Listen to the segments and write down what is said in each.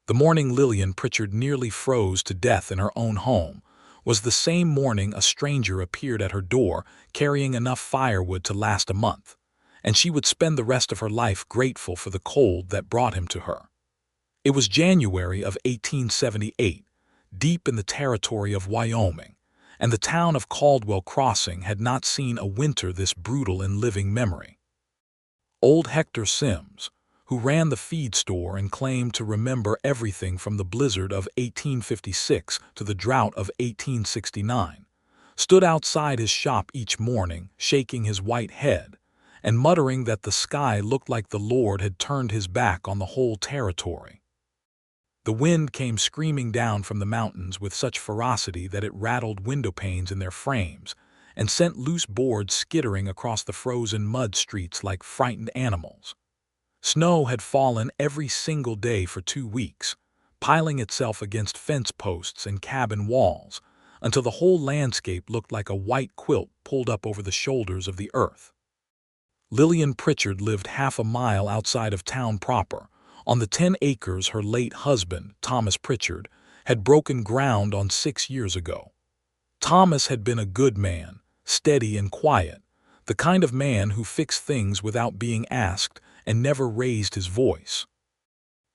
The morning Lillian Pritchard nearly froze to death in her own home was the same morning a stranger appeared at her door carrying enough firewood to last a month, and she would spend the rest of her life grateful for the cold that brought him to her. It was January of 1878, deep in the territory of Wyoming, and the town of Caldwell Crossing had not seen a winter this brutal in living memory. Old Hector Sims, who ran the feed store and claimed to remember everything from the blizzard of 1856 to the drought of 1869, stood outside his shop each morning, shaking his white head and muttering that the sky looked like the Lord had turned his back on the whole territory. The wind came screaming down from the mountains with such ferocity that it rattled window panes in their frames and sent loose boards skittering across the frozen mud streets like frightened animals. Snow had fallen every single day for 2 weeks, piling itself against fence posts and cabin walls, until the whole landscape looked like a white quilt pulled up over the shoulders of the earth. Lillian Pritchard lived half a mile outside of town proper, on the 10 acres her late husband, Thomas Pritchard, had broken ground on 6 years ago. Thomas had been a good man, steady and quiet, the kind of man who fixed things without being asked and never raised his voice.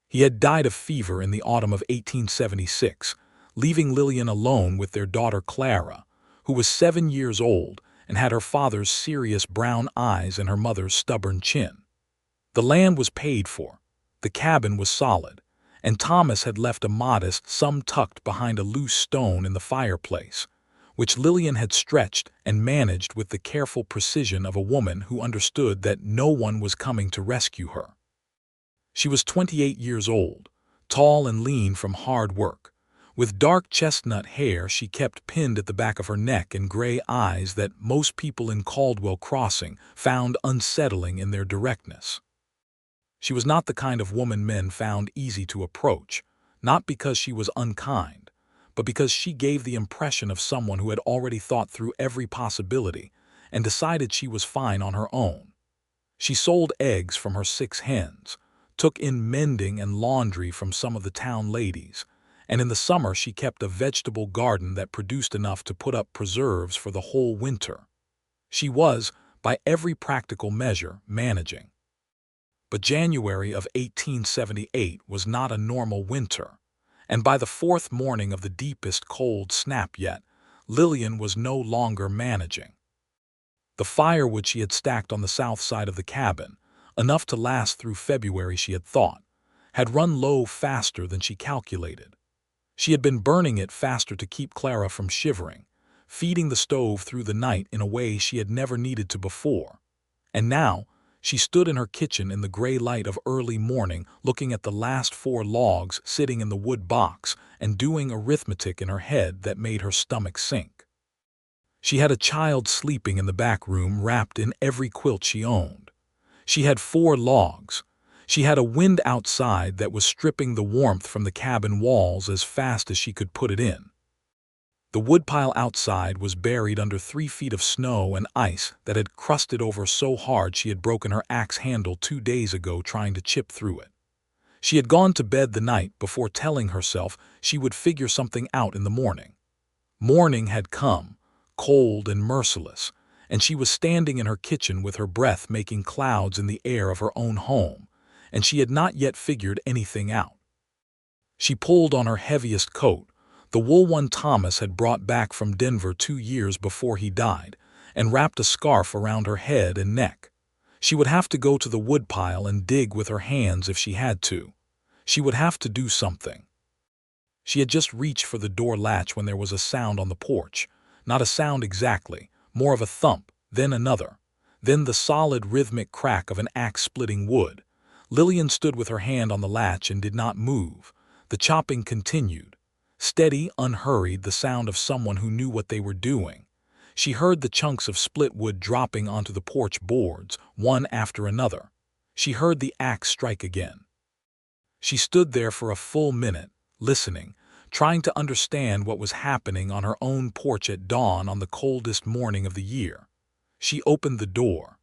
He had died of fever in the autumn of 1876, leaving Lillian alone with their daughter Clara, who was 7 years old and had her father's serious brown eyes and her mother's stubborn chin. The land was paid for, the cabin was solid, and Thomas had left a modest sum tucked behind a loose stone in the fireplace, which Lillian had stretched and managed with the careful precision of a woman who understood that no one was coming to rescue her. She was 28 years old, tall and lean from hard work. With dark chestnut hair she kept pinned at the back of her neck and gray eyes that most people in Caldwell Crossing found unsettling in their directness. She was not the kind of woman men found easy to approach, not because she was unkind, but because she gave the impression of someone who had already thought through every possibility and decided she was fine on her own. She sold eggs from her 6 hens, took in mending and laundry from some of the town ladies, and in the summer she kept a vegetable garden that produced enough to put up preserves for the whole winter. She was, by every practical measure, managing. But January of 1878 was not a normal winter, and by the 4th morning of the deepest cold snap yet, Lillian was no longer managing. The firewood she had stacked on the south side of the cabin, enough to last through February she had thought, had run low faster than she calculated. She had been burning it faster to keep Clara from shivering, feeding the stove through the night in a way she had never needed to before. And now, she stood in her kitchen in the gray light of early morning looking at the last 4 logs sitting in the wood box and doing arithmetic in her head that made her stomach sink. She had a child sleeping in the back room wrapped in every quilt she owned. She had 4 logs. She had a wind outside that was stripping the warmth from the cabin walls as fast as she could put it in. The woodpile outside was buried under 3 feet of snow and ice that had crusted over so hard she had broken her axe handle 2 days ago trying to chip through it. She had gone to bed the night before telling herself she would figure something out in the morning. Morning had come, cold and merciless, and she was standing in her kitchen with her breath making clouds in the air of her own home, and she had not yet figured anything out. She pulled on her heaviest coat, the wool one Thomas had brought back from Denver 2 years before he died, and wrapped a scarf around her head and neck. She would have to go to the woodpile and dig with her hands if she had to. She would have to do something. She had just reached for the door latch when there was a sound on the porch. Not a sound exactly, more of a thump, then another. Then the solid rhythmic crack of an axe splitting wood. Lillian stood with her hand on the latch and did not move. The chopping continued. Steady, unhurried, the sound of someone who knew what they were doing. She heard the chunks of split wood dropping onto the porch boards, one after another. She heard the axe strike again. She stood there for a full minute, listening, trying to understand what was happening on her own porch at dawn on the coldest morning of the year. She opened the door.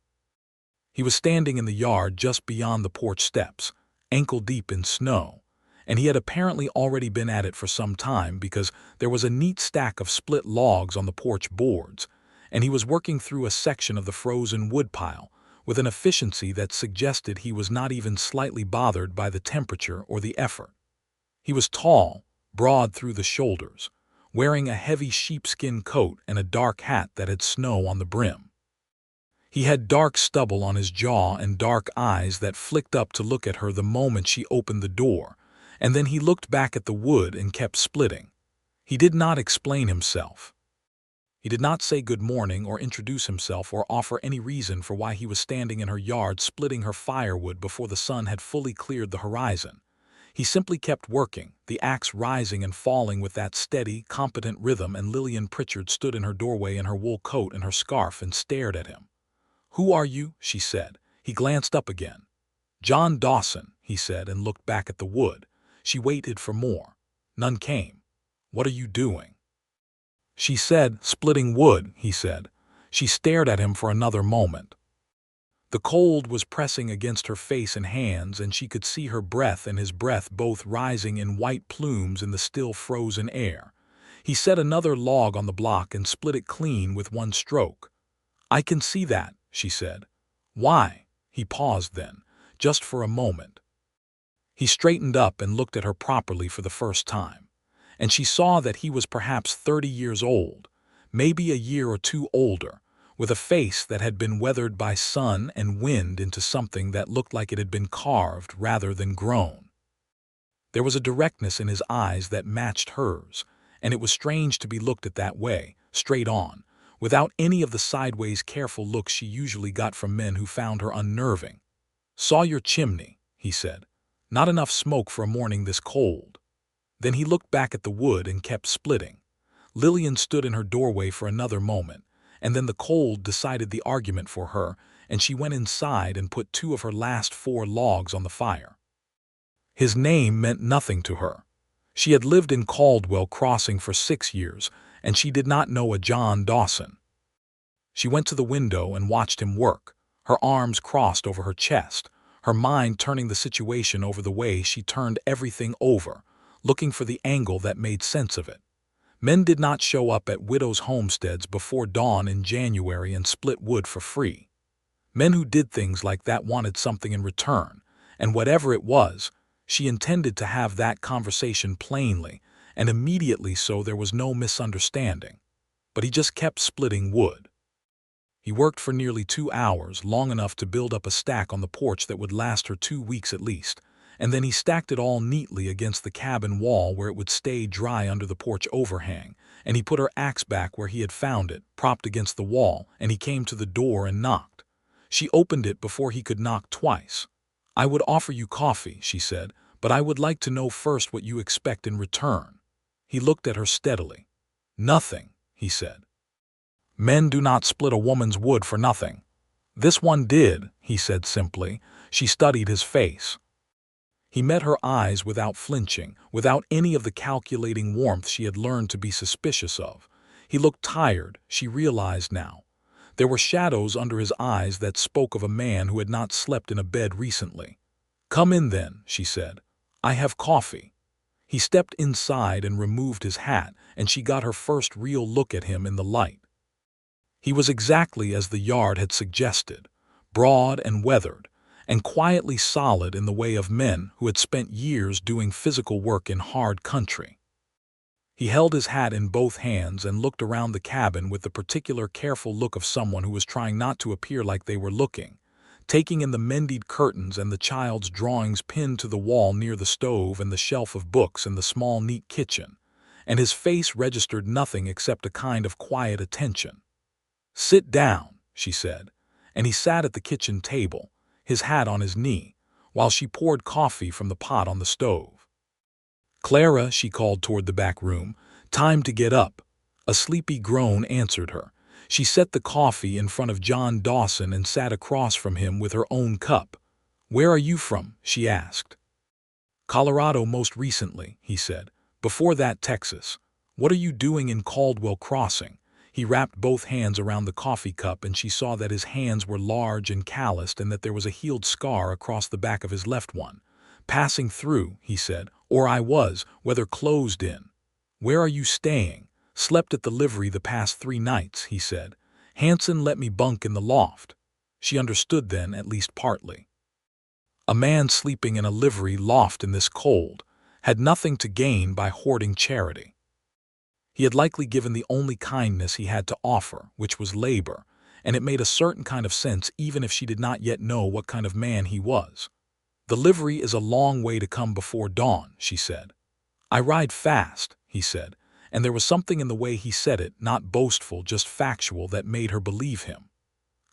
He was standing in the yard just beyond the porch steps, ankle-deep in snow, and he had apparently already been at it for some time because there was a neat stack of split logs on the porch boards, and he was working through a section of the frozen wood pile with an efficiency that suggested he was not even slightly bothered by the temperature or the effort. He was tall, broad through the shoulders, wearing a heavy sheepskin coat and a dark hat that had snow on the brim. He had dark stubble on his jaw and dark eyes that flicked up to look at her the moment she opened the door, and then he looked back at the wood and kept splitting. He did not explain himself. He did not say good morning or introduce himself or offer any reason for why he was standing in her yard splitting her firewood before the sun had fully cleared the horizon. He simply kept working, the axe rising and falling with that steady, competent rhythm, and Lillian Pritchard stood in her doorway in her wool coat and her scarf and stared at him. "Who are you?" she said. He glanced up again. "John Dawson," he said, and looked back at the wood. She waited for more. None came. "What are you doing?" She said. "Splitting wood," he said. She stared at him for another moment. The cold was pressing against her face and hands, and she could see her breath and his breath both rising in white plumes in the still frozen air. He set another log on the block and split it clean with one stroke. "I can see that," she said. "Why?" He paused then, just for a moment. He straightened up and looked at her properly for the first time, and she saw that he was perhaps 30 years old, maybe a year or two older, with a face that had been weathered by sun and wind into something that looked like it had been carved rather than grown. There was a directness in his eyes that matched hers, and it was strange to be looked at that way, straight on, without any of the sideways careful looks she usually got from men who found her unnerving. "Saw your chimney," he said. "Not enough smoke for a morning this cold." Then he looked back at the wood and kept splitting. Lillian stood in her doorway for another moment, and then the cold decided the argument for her, and she went inside and put 2 of her last 4 logs on the fire. His name meant nothing to her. She had lived in Caldwell Crossing for 6 years, and she did not know a John Dawson. She went to the window and watched him work, her arms crossed over her chest, her mind turning the situation over the way she turned everything over, looking for the angle that made sense of it. Men did not show up at widows' homesteads before dawn in January and split wood for free. Men who did things like that wanted something in return, and whatever it was, she intended to have that conversation plainly, and immediately so there was no misunderstanding. But he just kept splitting wood. He worked for nearly 2 hours, long enough to build up a stack on the porch that would last her 2 weeks at least, and then he stacked it all neatly against the cabin wall where it would stay dry under the porch overhang, and he put her axe back where he had found it, propped against the wall, and he came to the door and knocked. She opened it before he could knock twice. "I would offer you coffee," she said, "but I would like to know first what you expect in return." He looked at her steadily. "Nothing," he said. "Men do not split a woman's wood for nothing." "This one did," he said simply. She studied his face. He met her eyes without flinching, without any of the calculating warmth she had learned to be suspicious of. He looked tired, she realized now. There were shadows under his eyes that spoke of a man who had not slept in a bed recently. "Come in then," she said. "I have coffee." He stepped inside and removed his hat, and she got her first real look at him in the light. He was exactly as the yard had suggested, broad and weathered, and quietly solid in the way of men who had spent years doing physical work in hard country. He held his hat in both hands and looked around the cabin with the particular careful look of someone who was trying not to appear like they were looking, taking in the mended curtains and the child's drawings pinned to the wall near the stove and the shelf of books in the small, neat kitchen, and his face registered nothing except a kind of quiet attention. "Sit down," she said, and he sat at the kitchen table, his hat on his knee, while she poured coffee from the pot on the stove. "Clara," she called toward the back room, "time to get up." A sleepy groan answered her. She set the coffee in front of John Dawson and sat across from him with her own cup. "Where are you from?" she asked. "Colorado most recently," he said. "Before that, Texas. What are you doing in Caldwell Crossing?" He wrapped both hands around the coffee cup, and she saw that his hands were large and calloused and that there was a healed scar across the back of his left one. "Passing through," he said. "Or I was, weather closed in." "Where are you staying?" "Slept at the livery the past 3 nights," he said. "Hanson let me bunk in the loft." She understood then, at least partly. A man sleeping in a livery loft in this cold had nothing to gain by hoarding charity. He had likely given the only kindness he had to offer, which was labor, and it made a certain kind of sense even if she did not yet know what kind of man he was. "The livery is a long way to come before dawn," she said. "I ride fast," he said, and there was something in the way he said it, not boastful, just factual, that made her believe him.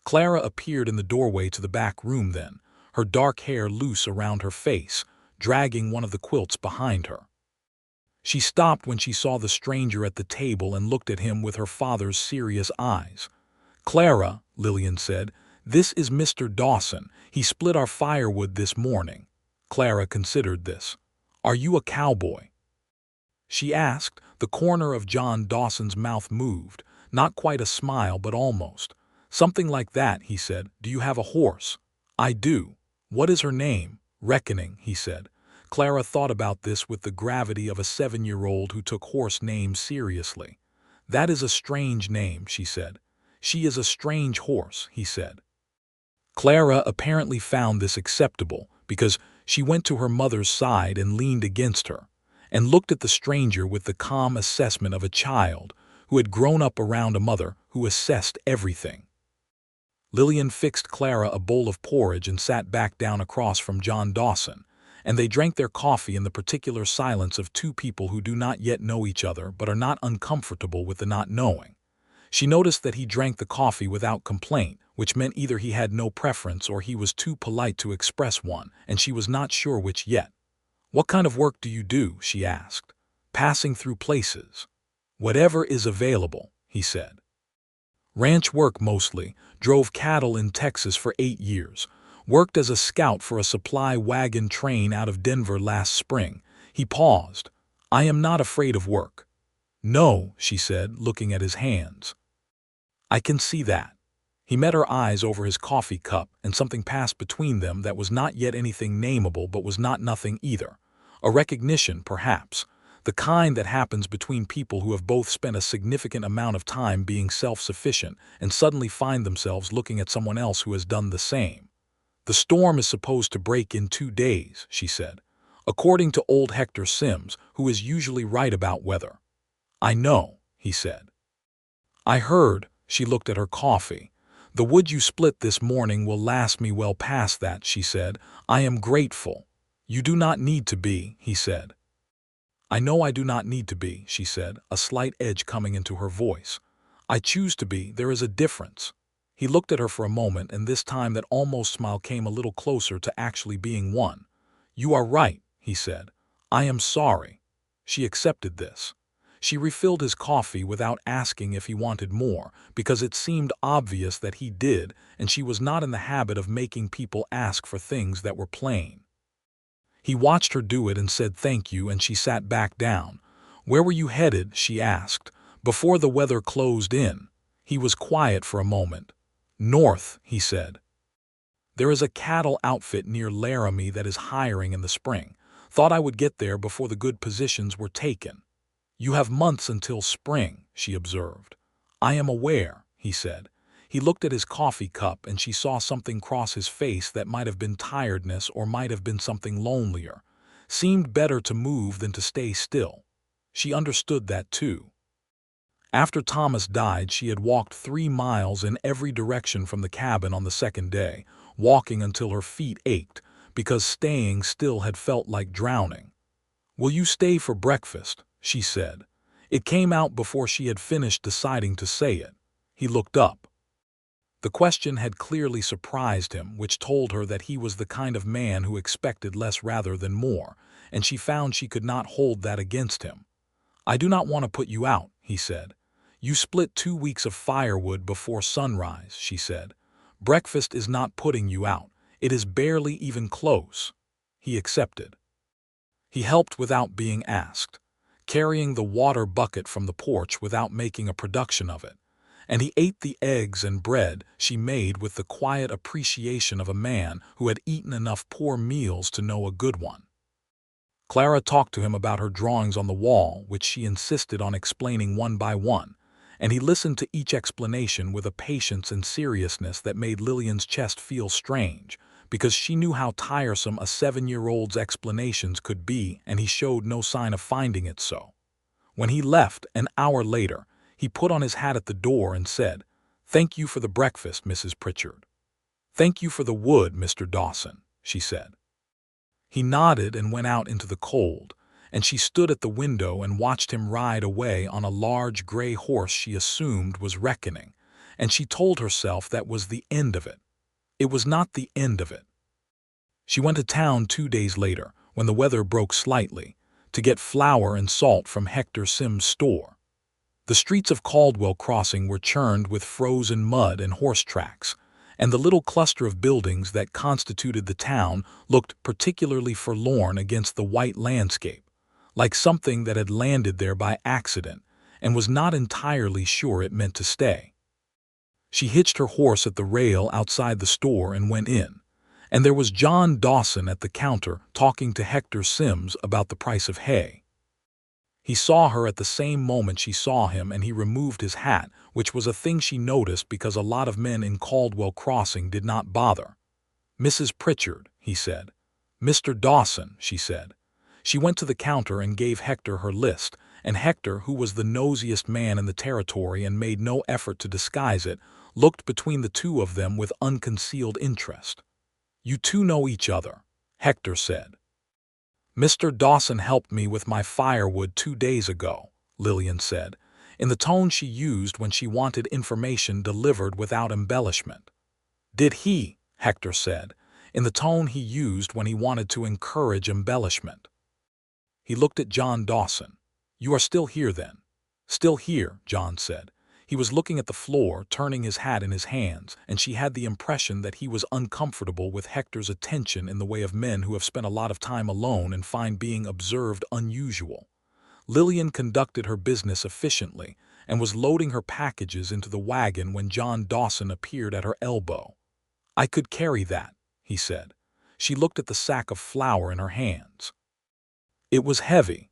Clara appeared in the doorway to the back room then, her dark hair loose around her face, dragging one of the quilts behind her. She stopped when she saw the stranger at the table and looked at him with her father's serious eyes. "Clara," Lillian said, "this is Mr. Dawson. He split our firewood this morning." Clara considered this. "Are you a cowboy?" she asked. The corner of John Dawson's mouth moved, not quite a smile but almost. "Something like that," he said. "Do you have a horse?" "I do." "What is her name?" "Reckoning," he said. Clara thought about this with the gravity of a 7-year-old who took horse names seriously. "That is a strange name," she said. "She is a strange horse," he said. Clara apparently found this acceptable because she went to her mother's side and leaned against her, and looked at the stranger with the calm assessment of a child who had grown up around a mother who assessed everything. Lillian fixed Clara a bowl of porridge and sat back down across from John Dawson, and they drank their coffee in the particular silence of 2 people who do not yet know each other but are not uncomfortable with the not knowing. She noticed that he drank the coffee without complaint, which meant either he had no preference or he was too polite to express one, and she was not sure which yet. "What kind of work do you do?" she asked. "Passing through places." "Whatever is available," he said. "Ranch work mostly. Drove cattle in Texas for 8 years. Worked as a scout for a supply wagon train out of Denver last spring." He paused. "I am not afraid of work." "No," she said, looking at his hands. "I can see that." He met her eyes over his coffee cup, and something passed between them that was not yet anything nameable but was not nothing either. A recognition, perhaps, the kind that happens between people who have both spent a significant amount of time being self-sufficient and suddenly find themselves looking at someone else who has done the same. "The storm is supposed to break in 2 days," she said, "according to old Hector Sims, who is usually right about weather." "I know," he said. "I heard." She looked at her coffee. "The wood you split this morning will last me well past that," she said. "I am grateful." "You do not need to be," he said. "I know I do not need to be," she said, a slight edge coming into her voice. "I choose to be. There is a difference." He looked at her for a moment, and this time that almost smile came a little closer to actually being one. "You are right," he said. "I am sorry." She accepted this. She refilled his coffee without asking if he wanted more, because it seemed obvious that he did, and she was not in the habit of making people ask for things that were plain. He watched her do it and said thank you, and she sat back down. "Where were you headed?" she asked. "Before the weather closed in." He was quiet for a moment. "North," he said. "There is a cattle outfit near Laramie that is hiring in the spring. Thought I would get there before the good positions were taken." "You have months until spring," she observed. "I am aware," he said. He looked at his coffee cup, and she saw something cross his face that might have been tiredness or might have been something lonelier. Seemed better to move than to stay still. She understood that too. After Thomas died, she had walked 3 miles in every direction from the cabin on the 2nd day, walking until her feet ached, because staying still had felt like drowning. "Will you stay for breakfast?" she said. It came out before she had finished deciding to say it. He looked up. The question had clearly surprised him, which told her that he was the kind of man who expected less rather than more, and she found she could not hold that against him. "I do not want to put you out," he said. "You split 2 weeks of firewood before sunrise," she said. "Breakfast is not putting you out. It is barely even close." He accepted. He helped without being asked, carrying the water bucket from the porch without making a production of it, and he ate the eggs and bread she made with the quiet appreciation of a man who had eaten enough poor meals to know a good one. Clara talked to him about her drawings on the wall, which she insisted on explaining one by one, and he listened to each explanation with a patience and seriousness that made Lillian's chest feel strange, because she knew how tiresome a 7-year-old's explanations could be, and he showed no sign of finding it so. When he left, an hour later, he put on his hat at the door and said, "Thank you for the breakfast, Mrs. Pritchard." "Thank you for the wood, Mr. Dawson," she said. He nodded and went out into the cold, and she stood at the window and watched him ride away on a large gray horse she assumed was reckoning, and she told herself that was the end of it. It was not the end of it. She went to town 2 days later, when the weather broke slightly, to get flour and salt from Hector Sim's store. The streets of Caldwell Crossing were churned with frozen mud and horse tracks, and the little cluster of buildings that constituted the town looked particularly forlorn against the white landscape, like something that had landed there by accident and was not entirely sure it meant to stay. She hitched her horse at the rail outside the store and went in, and there was John Dawson at the counter talking to Hector Sims about the price of hay. He saw her at the same moment she saw him, and he removed his hat, which was a thing she noticed because a lot of men in Caldwell Crossing did not bother. "Mrs. Pritchard," he said. "Mr. Dawson," she said. She went to the counter and gave Hector her list, and Hector, who was the nosiest man in the territory and made no effort to disguise it, looked between the two of them with unconcealed interest. "You two know each other," Hector said. "Mr. Dawson helped me with my firewood 2 days ago," Lillian said, in the tone she used when she wanted information delivered without embellishment. "Did he?" Hector said, in the tone he used when he wanted to encourage embellishment. He looked at John Dawson. "You are still here, then?" "Still here," John said. He was looking at the floor, turning his hat in his hands, and she had the impression that he was uncomfortable with Hector's attention in the way of men who have spent a lot of time alone and find being observed unusual. Lillian conducted her business efficiently and was loading her packages into the wagon when John Dawson appeared at her elbow. "I could carry that," he said. She looked at the sack of flour in her hands. It was heavy.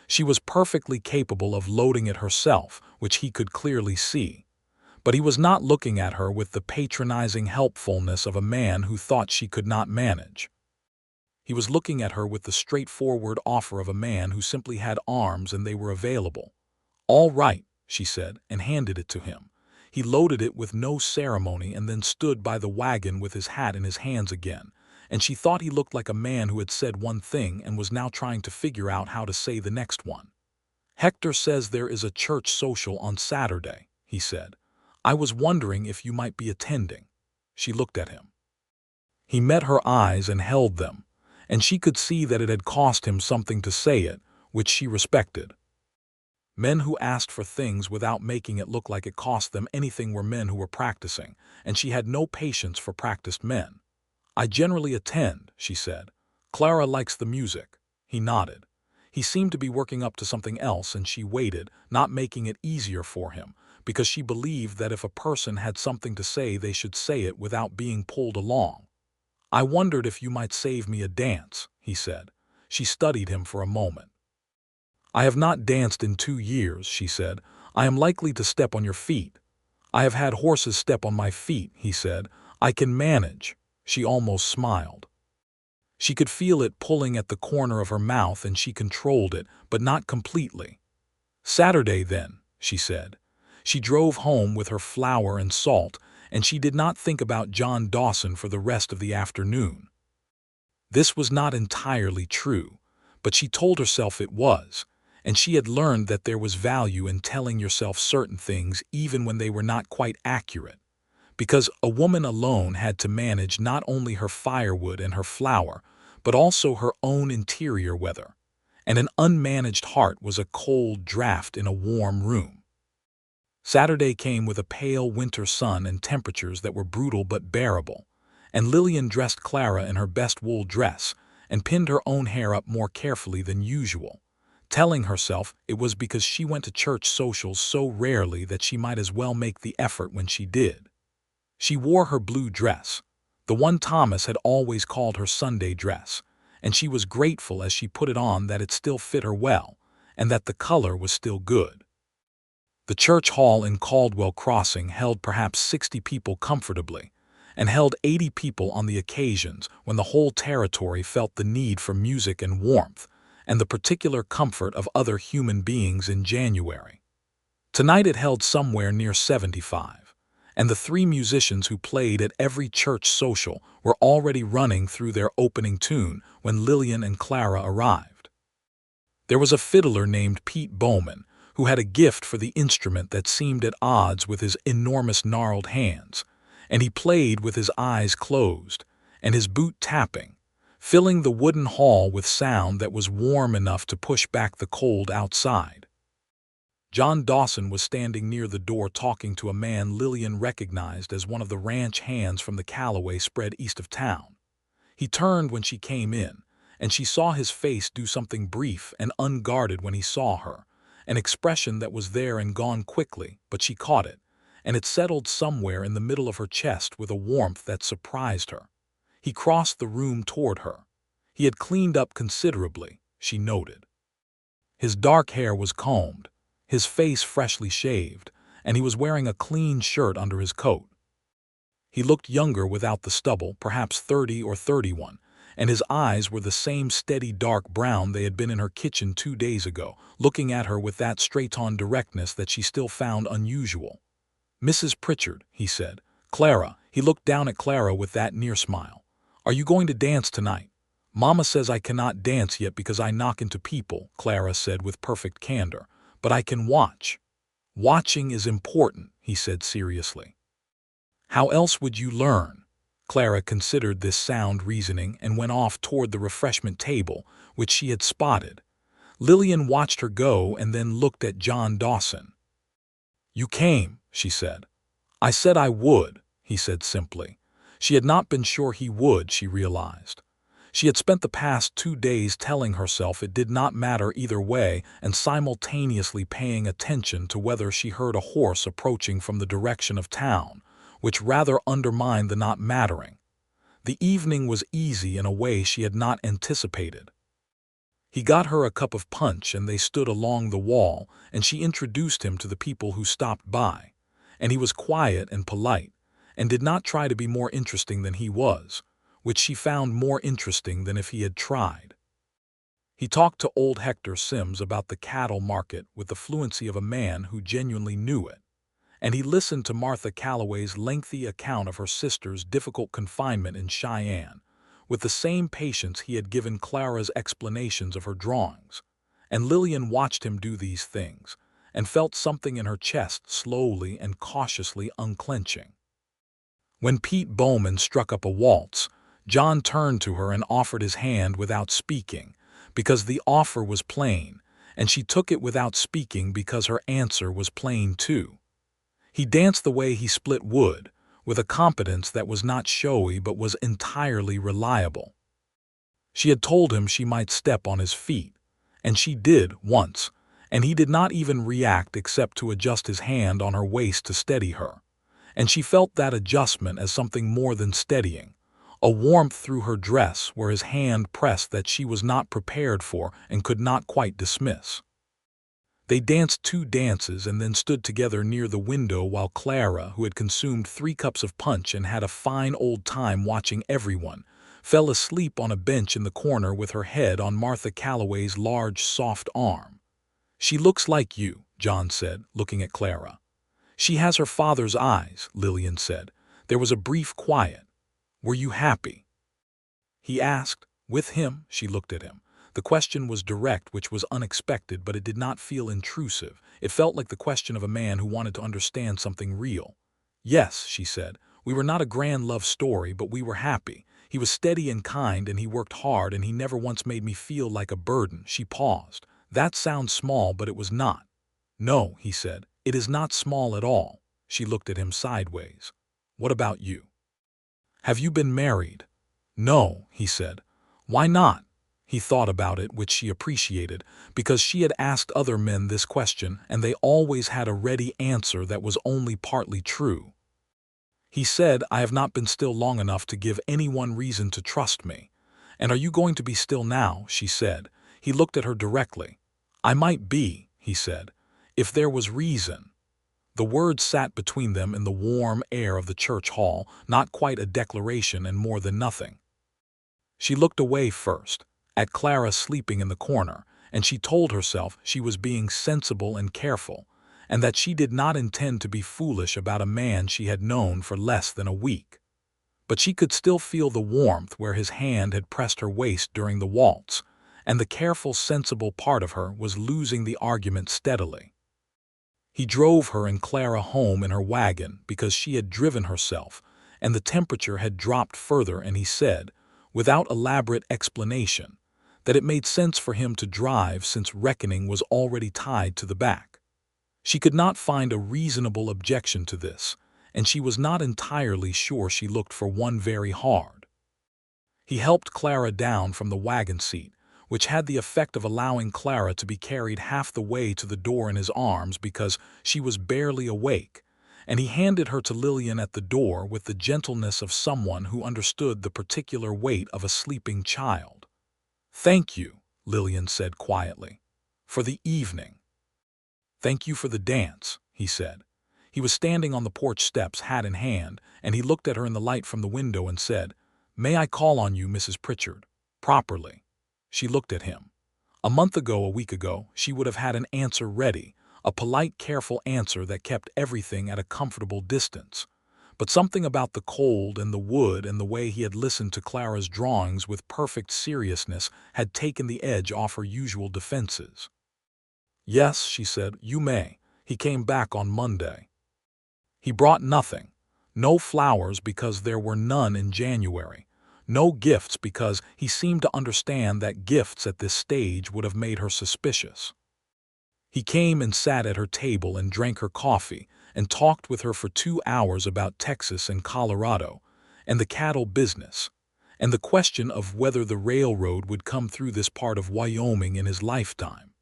She was perfectly capable of loading it herself, which he could clearly see. But he was not looking at her with the patronizing helpfulness of a man who thought she could not manage. He was looking at her with the straightforward offer of a man who simply had arms and they were available. "All right," she said, and handed it to him. He loaded it with no ceremony and then stood by the wagon with his hat in his hands again, and she thought he looked like a man who had said one thing and was now trying to figure out how to say the next one. "Hector says there is a church social on Saturday," he said. "I was wondering if you might be attending." She looked at him. He met her eyes and held them, and she could see that it had cost him something to say it, which she respected. Men who asked for things without making it look like it cost them anything were men who were practicing, and she had no patience for practiced men. "I generally attend," she said. "Clara likes the music." He nodded. He seemed to be working up to something else, and she waited, not making it easier for him, because she believed that if a person had something to say they should say it without being pulled along. "I wondered if you might save me a dance," he said. She studied him for a moment. "I have not danced in 2 years," she said. "I am likely to step on your feet." "I have had horses step on my feet," he said. "I can manage." She almost smiled. She could feel it pulling at the corner of her mouth, and she controlled it, but not completely. "Saturday, then," she said. She drove home with her flour and salt, and she did not think about John Dawson for the rest of the afternoon. This was not entirely true, but she told herself it was, and she had learned that there was value in telling yourself certain things even when they were not quite accurate, because a woman alone had to manage not only her firewood and her flour, but also her own interior weather, and an unmanaged heart was a cold draft in a warm room. Saturday came with a pale winter sun and temperatures that were brutal but bearable, and Lillian dressed Clara in her best wool dress and pinned her own hair up more carefully than usual, telling herself it was because she went to church socials so rarely that she might as well make the effort when she did. She wore her blue dress, the one Thomas had always called her Sunday dress, and she was grateful as she put it on that it still fit her well, and that the color was still good. The church hall in Caldwell Crossing held perhaps 60 people comfortably, and held 80 people on the occasions when the whole territory felt the need for music and warmth, and the particular comfort of other human beings in January. Tonight it held somewhere near 75, and the 3 musicians who played at every church social were already running through their opening tune when Lillian and Clara arrived. There was a fiddler named Pete Bowman, who had a gift for the instrument that seemed at odds with his enormous gnarled hands, and he played with his eyes closed and his boot tapping, filling the wooden hall with sound that was warm enough to push back the cold outside. John Dawson was standing near the door talking to a man Lillian recognized as one of the ranch hands from the Callaway spread east of town. He turned when she came in, and she saw his face do something brief and unguarded when he saw her, an expression that was there and gone quickly, but she caught it, and it settled somewhere in the middle of her chest with a warmth that surprised her. He crossed the room toward her. He had cleaned up considerably, she noted. His dark hair was combed, his face freshly shaved, and he was wearing a clean shirt under his coat. He looked younger without the stubble, perhaps 30 or 31, and his eyes were the same steady dark brown they had been in her kitchen 2 days ago, looking at her with that straight-on directness that she still found unusual. "Mrs. Pritchard," he said. "Clara," he looked down at Clara with that near smile. "Are you going to dance tonight?" "Mama says I cannot dance yet because I knock into people," Clara said with perfect candor, "but I can watch." "Watching is important," he said seriously. "How else would you learn?" Clara considered this sound reasoning and went off toward the refreshment table, which she had spotted. Lillian watched her go and then looked at John Dawson. "You came," she said. "I said I would," he said simply. She had not been sure he would, she realized. She had spent the past 2 days telling herself it did not matter either way and simultaneously paying attention to whether she heard a horse approaching from the direction of town, which rather undermined the not mattering. The evening was easy in a way she had not anticipated. He got her a cup of punch and they stood along the wall, and she introduced him to the people who stopped by, and he was quiet and polite, and did not try to be more interesting than he was, which she found more interesting than if he had tried. He talked to old Hector Sims about the cattle market with the fluency of a man who genuinely knew it, and he listened to Martha Callaway's lengthy account of her sister's difficult confinement in Cheyenne, with the same patience he had given Clara's explanations of her drawings, and Lillian watched him do these things, and felt something in her chest slowly and cautiously unclenching. When Pete Bowman struck up a waltz, John turned to her and offered his hand without speaking, because the offer was plain, and she took it without speaking because her answer was plain too. He danced the way he split wood, with a competence that was not showy but was entirely reliable. She had told him she might step on his feet, and she did once, and he did not even react except to adjust his hand on her waist to steady her, and she felt that adjustment as something more than steadying, a warmth through her dress where his hand pressed that she was not prepared for and could not quite dismiss. They danced 2 dances and then stood together near the window while Clara, who had consumed 3 cups of punch and had a fine old time watching everyone, fell asleep on a bench in the corner with her head on Martha Callaway's large, soft arm. "She looks like you," John said, looking at Clara. "She has her father's eyes," Lillian said. There was a brief quiet. "Were you happy?" he asked. "With him?" She looked at him. The question was direct, which was unexpected, but it did not feel intrusive. It felt like the question of a man who wanted to understand something real. "Yes," she said. "We were not a grand love story, but we were happy. He was steady and kind, and he worked hard, and he never once made me feel like a burden." She paused. "That sounds small, but it was not." "No," he said. "It is not small at all." She looked at him sideways. "What about you? Have you been married?" "No," he said. "Why not?" He thought about it, which she appreciated, because she had asked other men this question, and they always had a ready answer that was only partly true. He said, "I have not been still long enough to give anyone reason to trust me, "And are you going to be still now?" she said. He looked at her directly. "I might be," he said, "if there was reason." The words sat between them in the warm air of the church hall, not quite a declaration and more than nothing. She looked away first, at Clara sleeping in the corner, and she told herself she was being sensible and careful, and that she did not intend to be foolish about a man she had known for less than a week. But she could still feel the warmth where his hand had pressed her waist during the waltz, and the careful, sensible part of her was losing the argument steadily. He drove her and Clara home in her wagon because she had driven herself, and the temperature had dropped further, and he said, without elaborate explanation, that it made sense for him to drive since reckoning was already tied to the back. She could not find a reasonable objection to this, and she was not entirely sure she looked for one very hard. He helped Clara down from the wagon seat, which had the effect of allowing Clara to be carried half the way to the door in his arms because she was barely awake, and he handed her to Lillian at the door with the gentleness of someone who understood the particular weight of a sleeping child. "Thank you," Lillian said quietly, "for the evening." "Thank you for the dance," he said. He was standing on the porch steps, hat in hand, and he looked at her in the light from the window and said, "May I call on you, Mrs. Pritchard, properly?" She looked at him. A week ago, she would have had an answer ready, a polite, careful answer that kept everything at a comfortable distance. But something about the cold and the wood and the way he had listened to Clara's drawings with perfect seriousness had taken the edge off her usual defenses. "Yes," she said, "you may. He came back on Monday. He brought nothing. No flowers because there were none in January. No gifts because he seemed to understand that gifts at this stage would have made her suspicious. He came and sat at her table and drank her coffee and talked with her for 2 hours about Texas and Colorado and the cattle business and the question of whether the railroad would come through this part of Wyoming in his lifetime.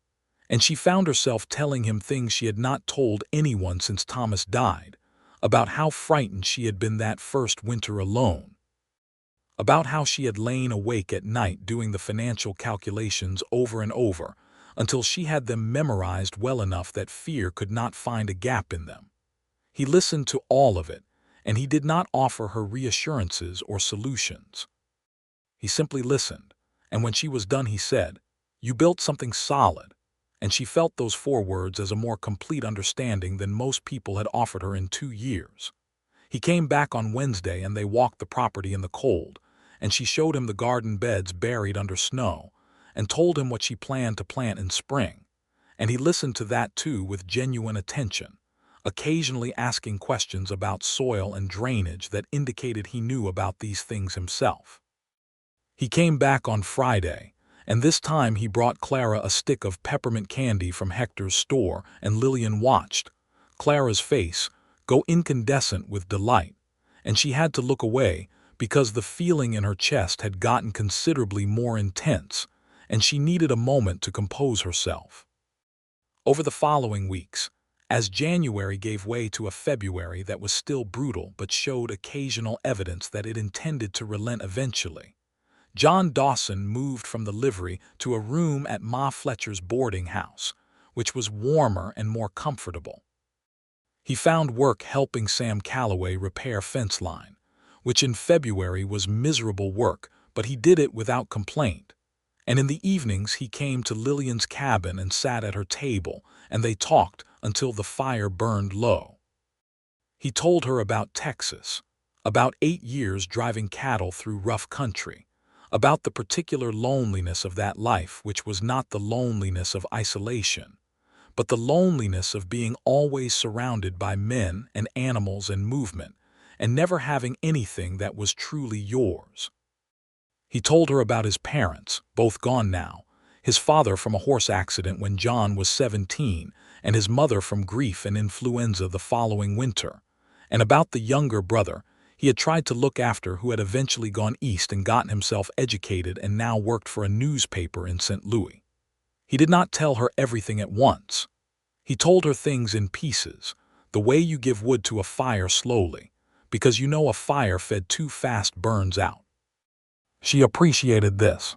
And she found herself telling him things she had not told anyone since Thomas died, about how frightened she had been that first winter alone, about how she had lain awake at night doing the financial calculations over and over until she had them memorized well enough that fear could not find a gap in them. He listened to all of it, and he did not offer her reassurances or solutions. He simply listened, and when she was done he said, "You built something solid," and she felt those 4 words as a more complete understanding than most people had offered her in 2 years. He came back on Wednesday and they walked the property in the cold, and she showed him the garden beds buried under snow, and told him what she planned to plant in spring, and he listened to that too with genuine attention, occasionally asking questions about soil and drainage that indicated he knew about these things himself. He came back on Friday, and this time he brought Clara a stick of peppermint candy from Hector's store, and Lillian watched Clara's face go incandescent with delight, and she had to look away because the feeling in her chest had gotten considerably more intense, and she needed a moment to compose herself. Over the following weeks, as January gave way to a February that was still brutal but showed occasional evidence that it intended to relent eventually, John Dawson moved from the livery to a room at Ma Fletcher's boarding house, which was warmer and more comfortable. He found work helping Sam Calloway repair fence line, which in February was miserable work, but he did it without complaint. And in the evenings he came to Lillian's cabin and sat at her table, and they talked until the fire burned low. He told her about Texas, about 8 years driving cattle through rough country, about the particular loneliness of that life, which was not the loneliness of isolation, but the loneliness of being always surrounded by men and animals and movement, and never having anything that was truly yours. He told her about his parents, both gone now, his father from a horse accident when John was 17, and his mother from grief and influenza the following winter, and about the younger brother he had tried to look after who had eventually gone east and gotten himself educated and now worked for a newspaper in St. Louis. He did not tell her everything at once. He told her things in pieces, the way you give wood to a fire slowly, because you know a fire fed too fast burns out. She appreciated this.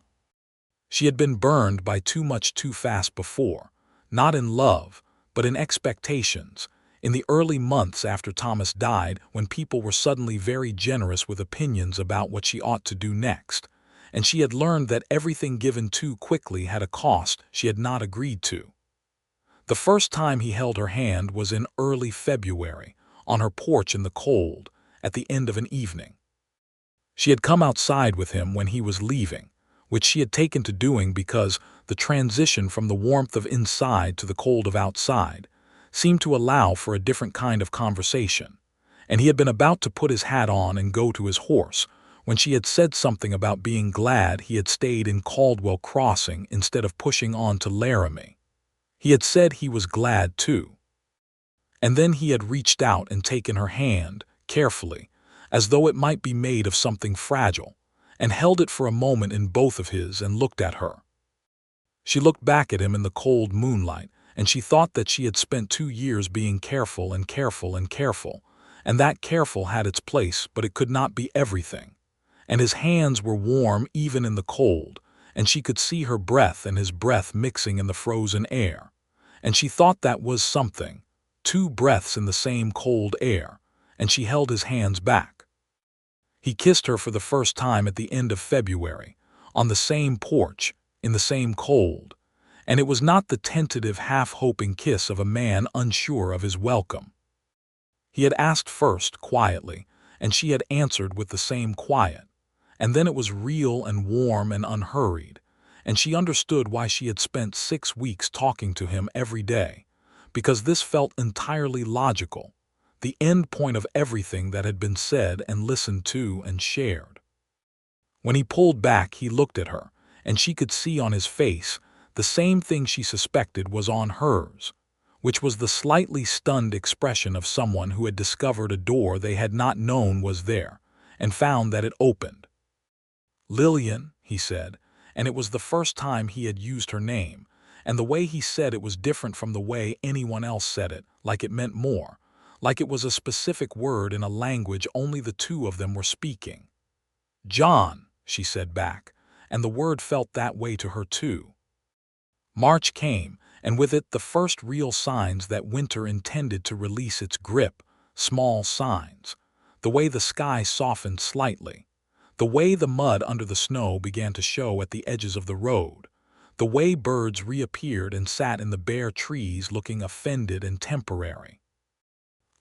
She had been burned by too much too fast before, not in love, but in expectations, in the early months after Thomas died, when people were suddenly very generous with opinions about what she ought to do next, and she had learned that everything given too quickly had a cost she had not agreed to. The first time he held her hand was in early February, on her porch in the cold, at the end of an evening. She had come outside with him when he was leaving, which she had taken to doing because the transition from the warmth of inside to the cold of outside seemed to allow for a different kind of conversation, and he had been about to put his hat on and go to his horse when she had said something about being glad he had stayed in Caldwell Crossing instead of pushing on to Laramie. He had said he was glad too. And then he had reached out and taken her hand, carefully, as though it might be made of something fragile, and held it for a moment in both of his and looked at her. She looked back at him in the cold moonlight, and she thought that she had spent 2 years being careful and careful and careful, and that careful had its place, but it could not be everything. And his hands were warm even in the cold, and she could see her breath and his breath mixing in the frozen air, and she thought that was something, 2 breaths in the same cold air, and she held his hands back. He kissed her for the first time at the end of February, on the same porch, in the same cold, and it was not the tentative half-hoping kiss of a man unsure of his welcome. He had asked first, quietly, and she had answered with the same quiet, and then it was real and warm and unhurried, and she understood why she had spent 6 weeks talking to him every day, because this felt entirely logical, the end point of everything that had been said and listened to and shared. When he pulled back, he looked at her, and she could see on his face the same thing she suspected was on hers, which was the slightly stunned expression of someone who had discovered a door they had not known was there, and found that it opened. "Lillian," he said, and it was the first time he had used her name, and the way he said it was different from the way anyone else said it, like it meant more, like it was a specific word in a language only the two of them were speaking. "John," she said back, and the word felt that way to her too. March came, and with it the first real signs that winter intended to release its grip, small signs, the way the sky softened slightly, the way the mud under the snow began to show at the edges of the road, the way birds reappeared and sat in the bare trees looking offended and temporary.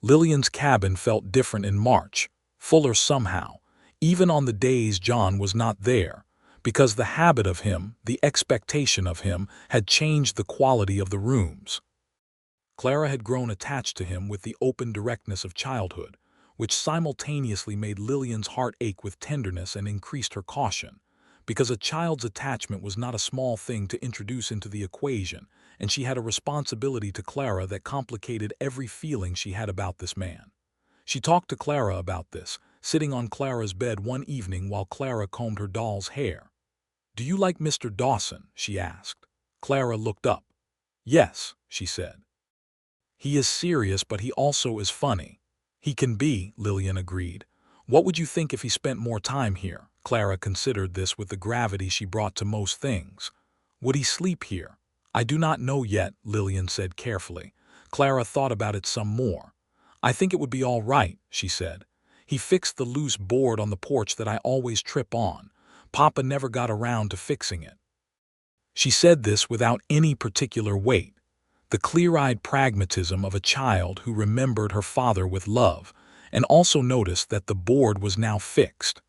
Lillian's cabin felt different in March, fuller somehow, even on the days John was not there, because the habit of him, the expectation of him, had changed the quality of the rooms. Clara had grown attached to him with the open directness of childhood, which simultaneously made Lillian's heart ache with tenderness and increased her caution, because a child's attachment was not a small thing to introduce into the equation, and she had a responsibility to Clara that complicated every feeling she had about this man. She talked to Clara about this, sitting on Clara's bed one evening while Clara combed her doll's hair. "Do you like Mr. Dawson?" she asked. Clara looked up. "Yes," she said. "He is serious, but he also is funny." "He can be," Lillian agreed. "What would you think if he spent more time here?" Clara considered this with the gravity she brought to most things. "Would he sleep here?" "I do not know yet," Lillian said carefully. Clara thought about it some more. "I think it would be all right," she said. "He fixed the loose board on the porch that I always trip on. Papa never got around to fixing it." She said this without any particular weight, the clear-eyed pragmatism of a child who remembered her father with love, and also noticed that the board was now fixed.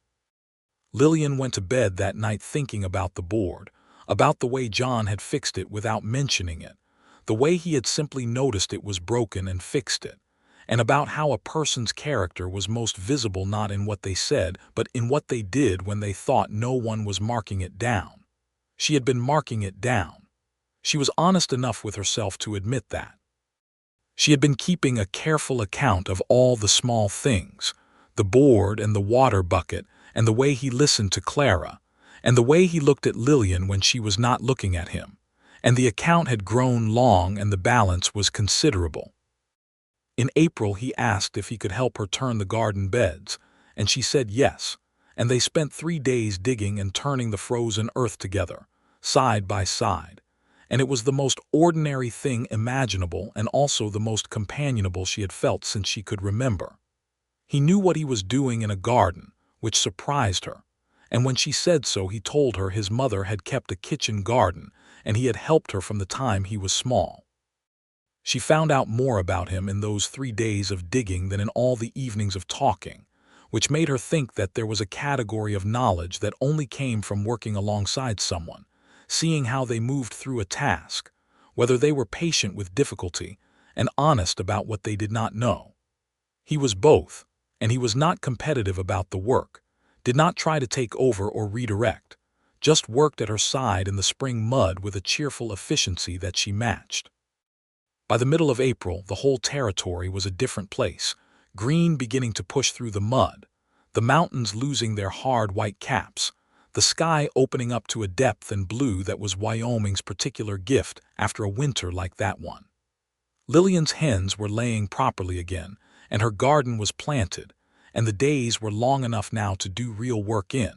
Lillian went to bed that night thinking about the board, about the way John had fixed it without mentioning it, the way he had simply noticed it was broken and fixed it, and about how a person's character was most visible not in what they said, but in what they did when they thought no one was marking it down. She had been marking it down. She was honest enough with herself to admit that. She had been keeping a careful account of all the small things, the board and the water bucket, and the way he listened to Clara, and the way he looked at Lillian when she was not looking at him, and the account had grown long and the balance was considerable. In April he asked if he could help her turn the garden beds, and she said yes, and they spent 3 days digging and turning the frozen earth together, side by side. And it was the most ordinary thing imaginable and also the most companionable she had felt since she could remember. He knew what he was doing in a garden, which surprised her, and when she said so he told her his mother had kept a kitchen garden and he had helped her from the time he was small. She found out more about him in those 3 days of digging than in all the evenings of talking, which made her think that there was a category of knowledge that only came from working alongside someone, seeing how they moved through a task, whether they were patient with difficulty and honest about what they did not know. He was both, and he was not competitive about the work, did not try to take over or redirect, just worked at her side in the spring mud with a cheerful efficiency that she matched. By the middle of April, the whole territory was a different place, green beginning to push through the mud, the mountains losing their hard white caps, the sky opening up to a depth and blue that was Wyoming's particular gift after a winter like that one. Lillian's hens were laying properly again, and her garden was planted, and the days were long enough now to do real work in,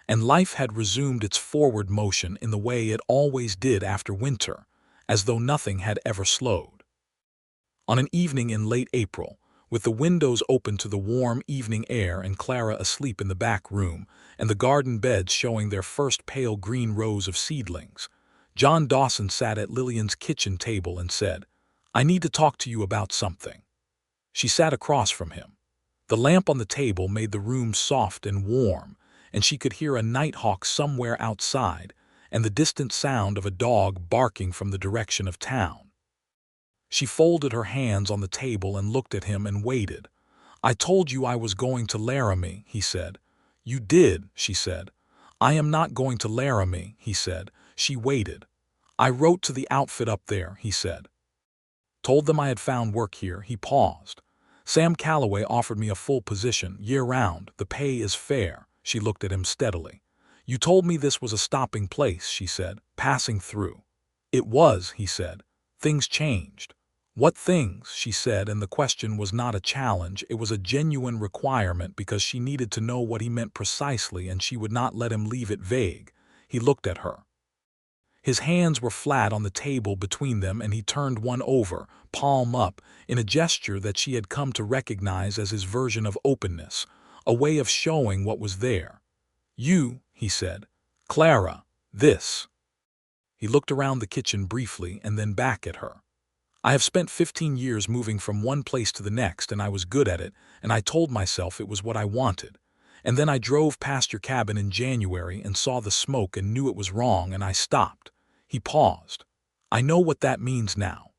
and life had resumed its forward motion in the way it always did after winter, as though nothing had ever slowed. On an evening in late April, with the windows open to the warm evening air and Clara asleep in the back room and the garden beds showing their first pale green rows of seedlings, John Dawson sat at Lillian's kitchen table and said, "I need to talk to you about something." She sat across from him. The lamp on the table made the room soft and warm, and she could hear a nighthawk somewhere outside and the distant sound of a dog barking from the direction of town. She folded her hands on the table and looked at him and waited. "I told you I was going to Laramie," he said. "You did," she said. "I am not going to Laramie," he said. She waited. "I wrote to the outfit up there," he said. "Told them I had found work here." He paused. "Sam Calloway offered me a full position, year-round. The pay is fair." She looked at him steadily. "You told me this was a stopping place," she said, "passing through." "It was," he said. "Things changed." "What things?" she said, and the question was not a challenge, it was a genuine requirement because she needed to know what he meant precisely and she would not let him leave it vague. He looked at her. His hands were flat on the table between them and he turned one over, palm up, in a gesture that she had come to recognize as his version of openness, a way of showing what was there. "You," he said. "Clara, this." He looked around the kitchen briefly and then back at her. "I have spent 15 years moving from one place to the next and I was good at it and I told myself it was what I wanted. And then I drove past your cabin in January and saw the smoke and knew it was wrong and I stopped." He paused. "I know what that means now."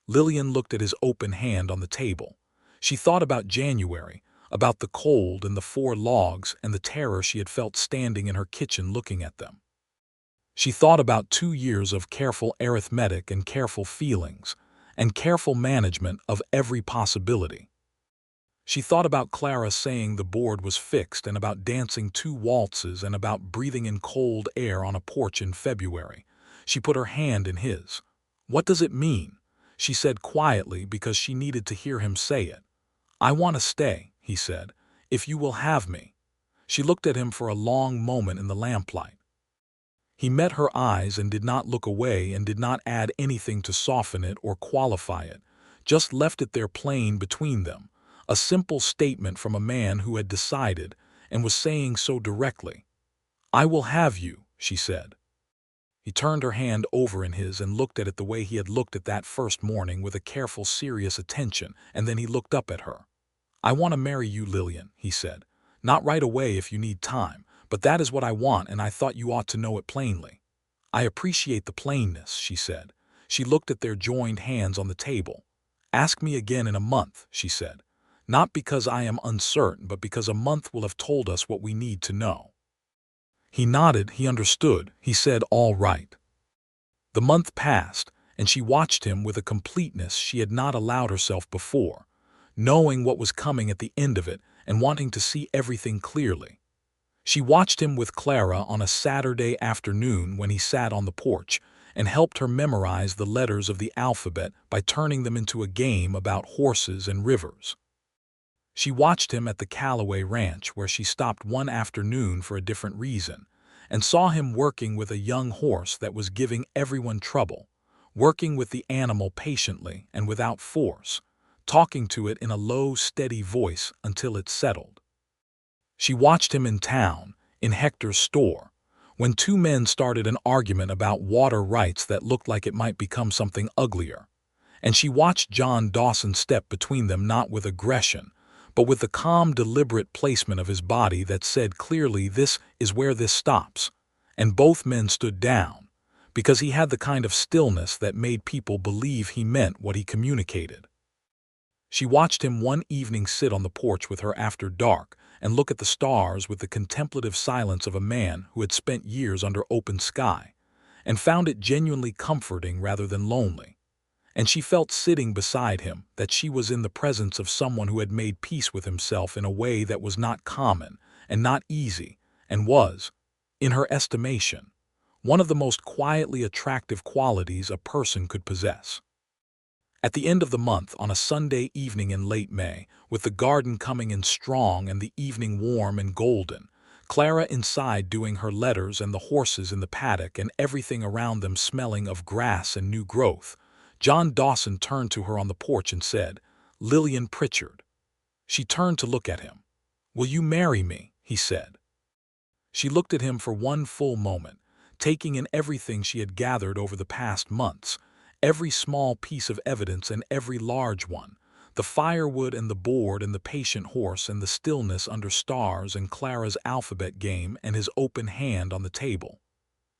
Lillian looked at his open hand on the table. She thought about January, about the cold and the 4 logs and the terror she had felt standing in her kitchen looking at them. She thought about 2 years of careful arithmetic and careful feelings, and careful management of every possibility. She thought about Clara saying the board was fixed and about dancing 2 waltzes and about breathing in cold air on a porch in February. She put her hand in his. "What does it mean?" she said quietly because she needed to hear him say it. "I want to stay," he said, "if you will have me." She looked at him for a long moment in the lamplight. He met her eyes and did not look away and did not add anything to soften it or qualify it, just left it there plain between them, a simple statement from a man who had decided and was saying so directly. "I will have you," she said. He turned her hand over in his and looked at it the way he had looked at that first morning with a careful, serious attention, and then he looked up at her. "I want to marry you, Lillian," he said. "Not right away if you need time, but that is what I want and I thought you ought to know it plainly." "I appreciate the plainness," she said. She looked at their joined hands on the table. "Ask me again in a month," she said. "Not because I am uncertain, but because a month will have told us what we need to know." He nodded, he understood. He said, "All right." The month passed, and she watched him with a completeness she had not allowed herself before, knowing what was coming at the end of it and wanting to see everything clearly. She watched him with Clara on a Saturday afternoon when he sat on the porch and helped her memorize the letters of the alphabet by turning them into a game about horses and rivers. She watched him at the Callaway Ranch, where she stopped one afternoon for a different reason, and saw him working with a young horse that was giving everyone trouble, working with the animal patiently and without force, talking to it in a low, steady voice until it settled. She watched him in town, in Hector's store, when two men started an argument about water rights that looked like it might become something uglier, and she watched John Dawson step between them, not with aggression, but with the calm, deliberate placement of his body that said clearly, "This is where this stops." And both men stood down, because he had the kind of stillness that made people believe he meant what he communicated. She watched him one evening sit on the porch with her after dark and look at the stars with the contemplative silence of a man who had spent years under open sky, and found it genuinely comforting rather than lonely. And she felt, sitting beside him, that she was in the presence of someone who had made peace with himself in a way that was not common and not easy, and was, in her estimation, one of the most quietly attractive qualities a person could possess. At the end of the month, on a Sunday evening in late May, with the garden coming in strong and the evening warm and golden, Clara inside doing her letters and the horses in the paddock and everything around them smelling of grass and new growth, John Dawson turned to her on the porch and said, "Lillian Pritchard." She turned to look at him. "Will you marry me?" he said. She looked at him for one full moment, taking in everything she had gathered over the past months, every small piece of evidence and every large one, the firewood and the board and the patient horse and the stillness under stars and Clara's alphabet game and his open hand on the table.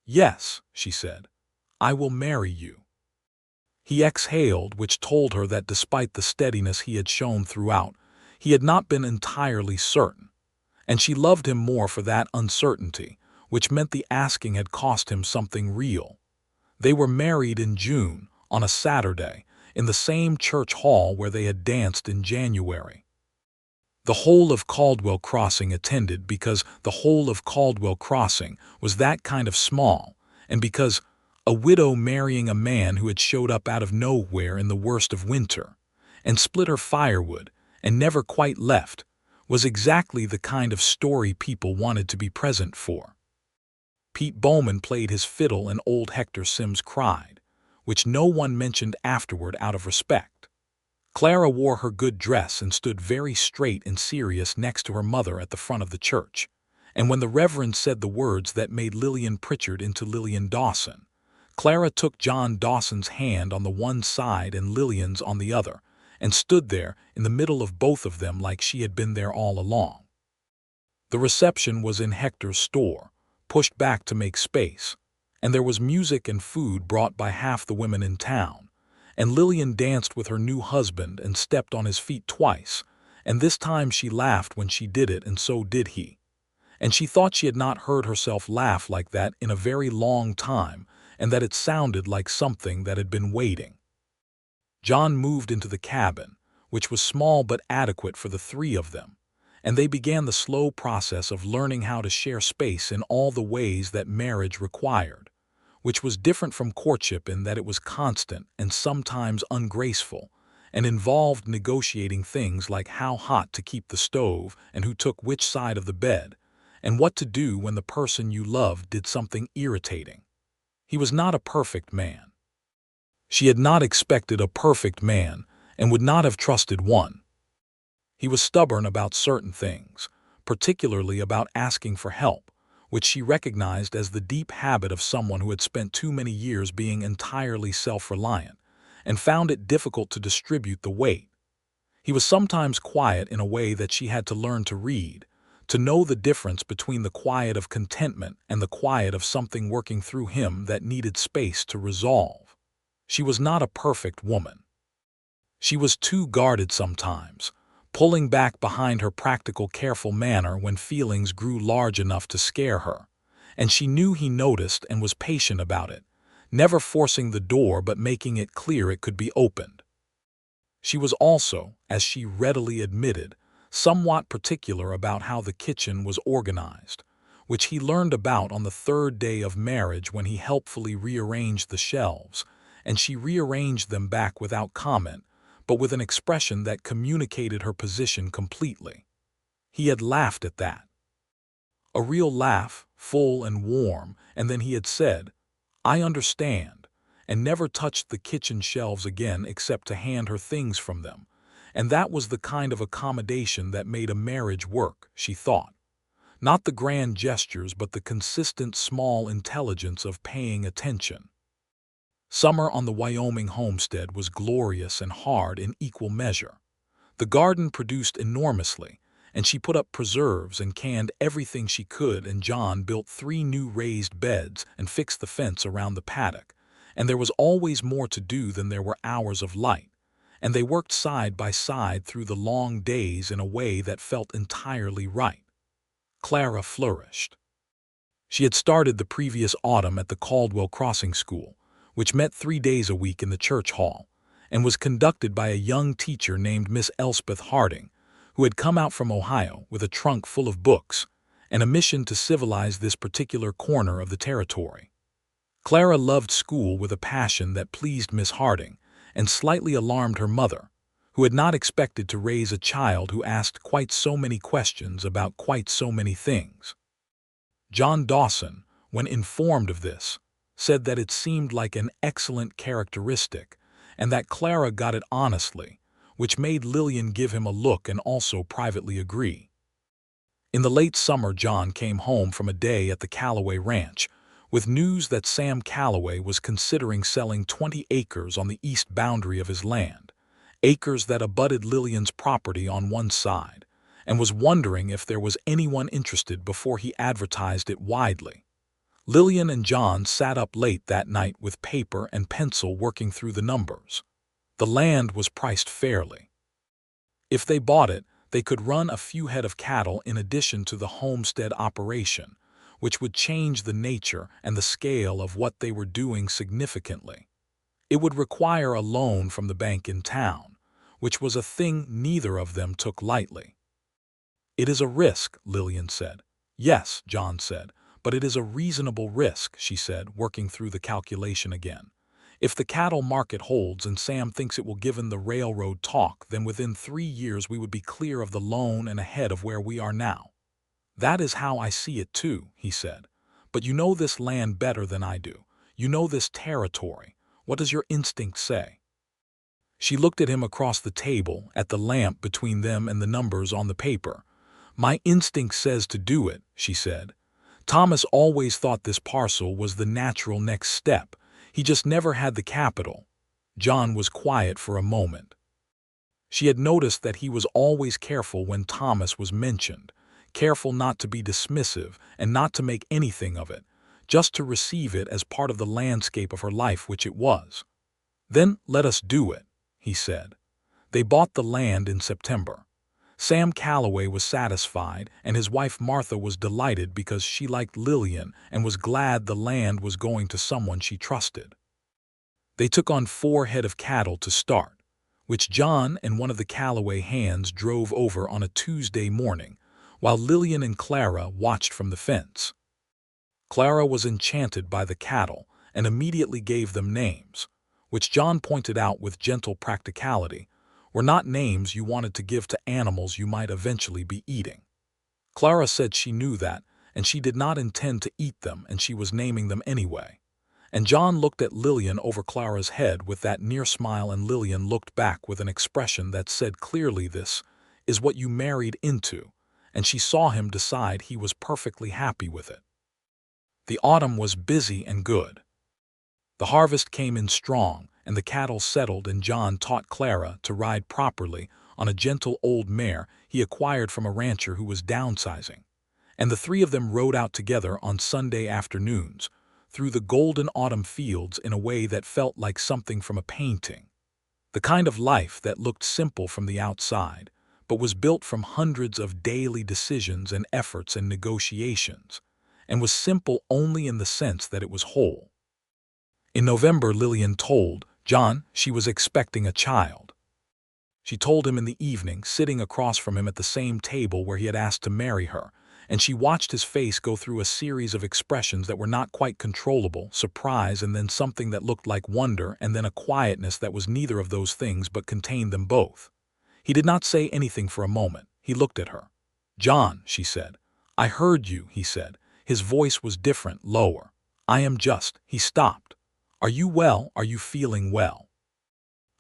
"Yes," she said, "I will marry you." He exhaled, which told her that despite the steadiness he had shown throughout, he had not been entirely certain, and she loved him more for that uncertainty, which meant the asking had cost him something real. They were married in June, on a Saturday, in the same church hall where they had danced in January. The whole of Caldwell Crossing attended, because the whole of Caldwell Crossing was that kind of small, and because a widow marrying a man who had showed up out of nowhere in the worst of winter, and split her firewood, and never quite left, was exactly the kind of story people wanted to be present for. Pete Bowman played his fiddle and old Hector Sims cried, which no one mentioned afterward out of respect. Clara wore her good dress and stood very straight and serious next to her mother at the front of the church, and when the Reverend said the words that made Lillian Pritchard into Lillian Dawson, Clara took John Dawson's hand on the one side and Lillian's on the other, and stood there in the middle of both of them like she had been there all along. The reception was in Hector's store, pushed back to make space, and there was music and food brought by half the women in town, and Lillian danced with her new husband and stepped on his feet twice, and this time she laughed when she did it, and so did he. And she thought she had not heard herself laugh like that in a very long time, and that it sounded like something that had been waiting. John moved into the cabin, which was small but adequate for the three of them, and they began the slow process of learning how to share space in all the ways that marriage required, which was different from courtship in that it was constant and sometimes ungraceful, and involved negotiating things like how hot to keep the stove and who took which side of the bed, and what to do when the person you loved did something irritating. He was not a perfect man. She had not expected a perfect man and would not have trusted one. He was stubborn about certain things, particularly about asking for help, which she recognized as the deep habit of someone who had spent too many years being entirely self-reliant and found it difficult to distribute the weight. He was sometimes quiet in a way that she had to learn to read, to know the difference between the quiet of contentment and the quiet of something working through him that needed space to resolve. She was not a perfect woman. She was too guarded sometimes, pulling back behind her practical, careful manner when feelings grew large enough to scare her, and she knew he noticed and was patient about it, never forcing the door but making it clear it could be opened. She was also, as she readily admitted, somewhat particular about how the kitchen was organized, which he learned about on the third day of marriage when he helpfully rearranged the shelves, and she rearranged them back without comment, but with an expression that communicated her position completely. He had laughed at that. A real laugh, full and warm, and then he had said, "I understand," and never touched the kitchen shelves again except to hand her things from them. And that was the kind of accommodation that made a marriage work, she thought. Not the grand gestures, but the consistent small intelligence of paying attention. Summer on the Wyoming homestead was glorious and hard in equal measure. The garden produced enormously, and she put up preserves and canned everything she could, and John built 3 new raised beds and fixed the fence around the paddock. And there was always more to do than there were hours of light, and they worked side by side through the long days in a way that felt entirely right. Clara flourished. She had started the previous autumn at the Caldwell Crossing School, which met 3 days a week in the church hall, and was conducted by a young teacher named Miss Elspeth Harding, who had come out from Ohio with a trunk full of books and a mission to civilize this particular corner of the territory. Clara loved school with a passion that pleased Miss Harding and slightly alarmed her mother, who had not expected to raise a child who asked quite so many questions about quite so many things. John Dawson, when informed of this, said that it seemed like an excellent characteristic and that Clara got it honestly, which made Lillian give him a look and also privately agree. In the late summer, John came home from a day at the Callaway Ranch with news that Sam Callaway was considering selling 20 acres on the east boundary of his land, acres that abutted Lillian's property on one side, and was wondering if there was anyone interested before he advertised it widely. Lillian and John sat up late that night with paper and pencil working through the numbers. The land was priced fairly. If they bought it, they could run a few head of cattle in addition to the homestead operation, which would change the nature and the scale of what they were doing significantly. It would require a loan from the bank in town, which was a thing neither of them took lightly. "It is a risk," Lillian said. "Yes," John said, "but it is a reasonable risk," she said, working through the calculation again. "If the cattle market holds and Sam thinks it will, given the railroad talk, then within 3 years we would be clear of the loan and ahead of where we are now." "That is how I see it too," he said. "But you know this land better than I do. You know this territory. What does your instinct say?" She looked at him across the table, at the lamp between them and the numbers on the paper. "My instinct says to do it," she said. "Thomas always thought this parcel was the natural next step. He just never had the capital." John was quiet for a moment. She had noticed that he was always careful when Thomas was mentioned, careful not to be dismissive and not to make anything of it, just to receive it as part of the landscape of her life, which it was. "Then let us do it," he said. They bought the land in September. Sam Callaway was satisfied, and his wife Martha was delighted because she liked Lillian and was glad the land was going to someone she trusted. They took on 4 head of cattle to start, which John and one of the Callaway hands drove over on a Tuesday morning, while Lillian and Clara watched from the fence. Clara was enchanted by the cattle and immediately gave them names, which John pointed out with gentle practicality were not names you wanted to give to animals you might eventually be eating. Clara said she knew that, and she did not intend to eat them, and she was naming them anyway. And John looked at Lillian over Clara's head with that near smile, and Lillian looked back with an expression that said clearly, "This is what you married into," and she saw him decide he was perfectly happy with it. The autumn was busy and good. The harvest came in strong, and the cattle settled, and John taught Clara to ride properly on a gentle old mare he acquired from a rancher who was downsizing, and the 3 of them rode out together on Sunday afternoons through the golden autumn fields in a way that felt like something from a painting, the kind of life that looked simple from the outside, but was built from hundreds of daily decisions and efforts and negotiations, and was simple only in the sense that it was whole. In November, Lillian told John she was expecting a child. She told him in the evening, sitting across from him at the same table where he had asked to marry her, and she watched his face go through a series of expressions that were not quite controllable, surprise and then something that looked like wonder and then a quietness that was neither of those things but contained them both. He did not say anything for a moment. He looked at her. "John," she said. "I heard you," he said. His voice was different, lower. "I am just—" He stopped. "Are you well? Are you feeling well?"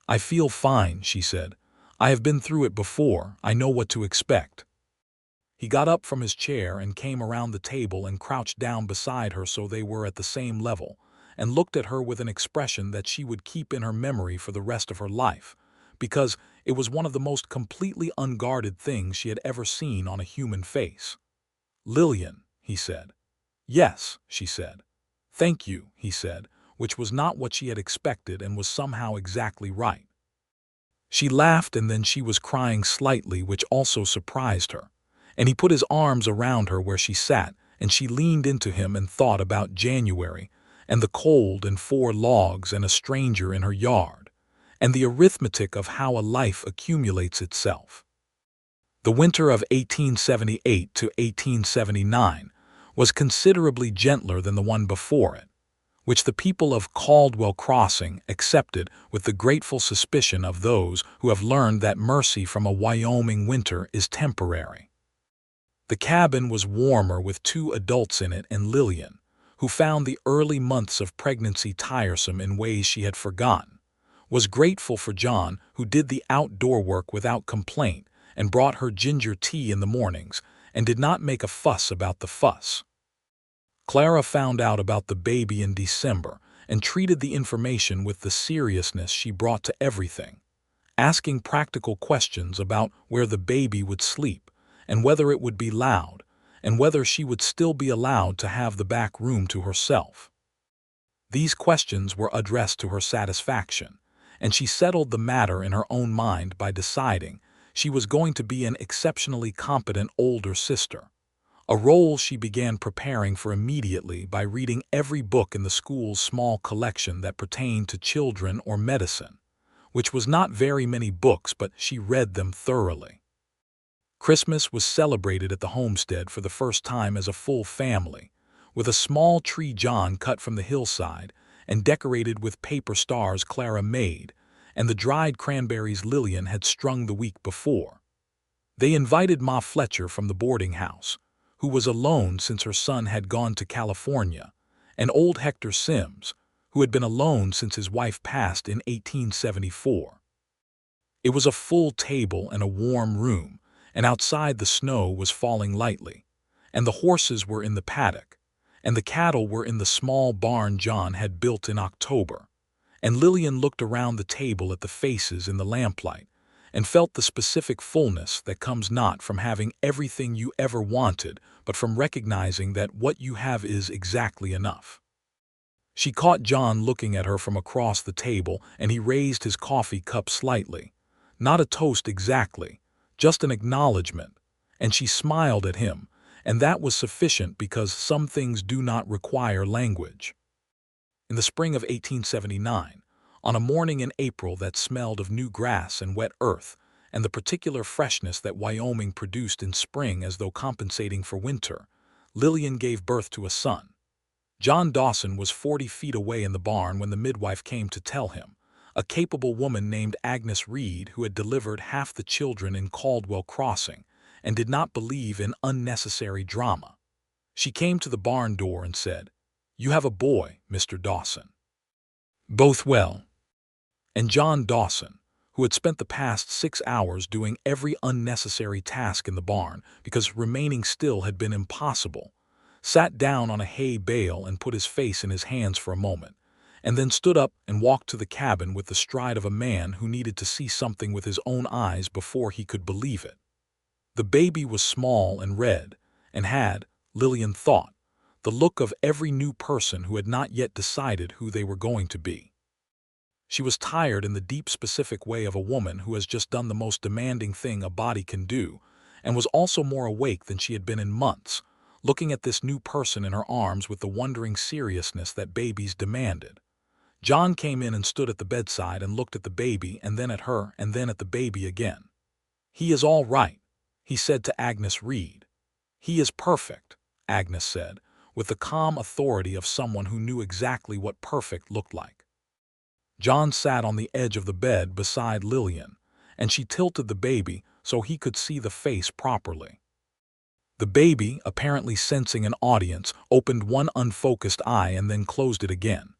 "I feel fine," she said. "I have been through it before. I know what to expect." He got up from his chair and came around the table and crouched down beside her so they were at the same level, and looked at her with an expression that she would keep in her memory for the rest of her life, because it was one of the most completely unguarded things she had ever seen on a human face. "Lillian," he said. "Yes," she said. "Thank you," he said, which was not what she had expected and was somehow exactly right. She laughed and then she was crying slightly, which also surprised her. And he put his arms around her where she sat, and she leaned into him and thought about January, and the cold and 4 logs and a stranger in her yard, and the arithmetic of how a life accumulates itself. The winter of 1878 to 1879 was considerably gentler than the one before it, which the people of Caldwell Crossing accepted with the grateful suspicion of those who have learned that mercy from a Wyoming winter is temporary. The cabin was warmer with 2 adults in it, and Lillian, who found the early months of pregnancy tiresome in ways she had forgotten, was grateful for John, who did the outdoor work without complaint and brought her ginger tea in the mornings and did not make a fuss about the fuss. Clara found out about the baby in December and treated the information with the seriousness she brought to everything, asking practical questions about where the baby would sleep, and whether it would be loud, and whether she would still be allowed to have the back room to herself. These questions were addressed to her satisfaction, and she settled the matter in her own mind by deciding she was going to be an exceptionally competent older sister, a role she began preparing for immediately by reading every book in the school's small collection that pertained to children or medicine, which was not very many books, but she read them thoroughly. Christmas was celebrated at the homestead for the first time as a full family, with a small tree John cut from the hillside and decorated with paper stars Clara made, and the dried cranberries Lillian had strung the week before. They invited Ma Fletcher from the boarding house, who was alone since her son had gone to California, and old Hector Sims, who had been alone since his wife passed in 1874. It was a full table and a warm room, and outside the snow was falling lightly, and the horses were in the paddock, and the cattle were in the small barn John had built in October, and Lillian looked around the table at the faces in the lamplight, and felt the specific fullness that comes not from having everything you ever wanted, but from recognizing that what you have is exactly enough. She caught John looking at her from across the table, and he raised his coffee cup slightly. Not a toast exactly, just an acknowledgement, and she smiled at him, and that was sufficient because some things do not require language. In the spring of 1879, on a morning in April that smelled of new grass and wet earth, and the particular freshness that Wyoming produced in spring as though compensating for winter, Lillian gave birth to a son. John Dawson was 40 feet away in the barn when the midwife came to tell him, a capable woman named Agnes Reed who had delivered half the children in Caldwell Crossing and did not believe in unnecessary drama. She came to the barn door and said, "You have a boy, Mr. Dawson." "Both well." And John Dawson, who had spent the past 6 hours doing every unnecessary task in the barn because remaining still had been impossible, sat down on a hay bale and put his face in his hands for a moment, and then stood up and walked to the cabin with the stride of a man who needed to see something with his own eyes before he could believe it. The baby was small and red, and had, Lillian thought, the look of every new person who had not yet decided who they were going to be. She was tired in the deep specific way of a woman who has just done the most demanding thing a body can do, and was also more awake than she had been in months, looking at this new person in her arms with the wondering seriousness that babies demanded. John came in and stood at the bedside and looked at the baby and then at her and then at the baby again. "He is all right," he said to Agnes Reed. "He is perfect," Agnes said, with the calm authority of someone who knew exactly what perfect looked like. John sat on the edge of the bed beside Lillian, and she tilted the baby so he could see the face properly. The baby, apparently sensing an audience, opened one unfocused eye and then closed it again.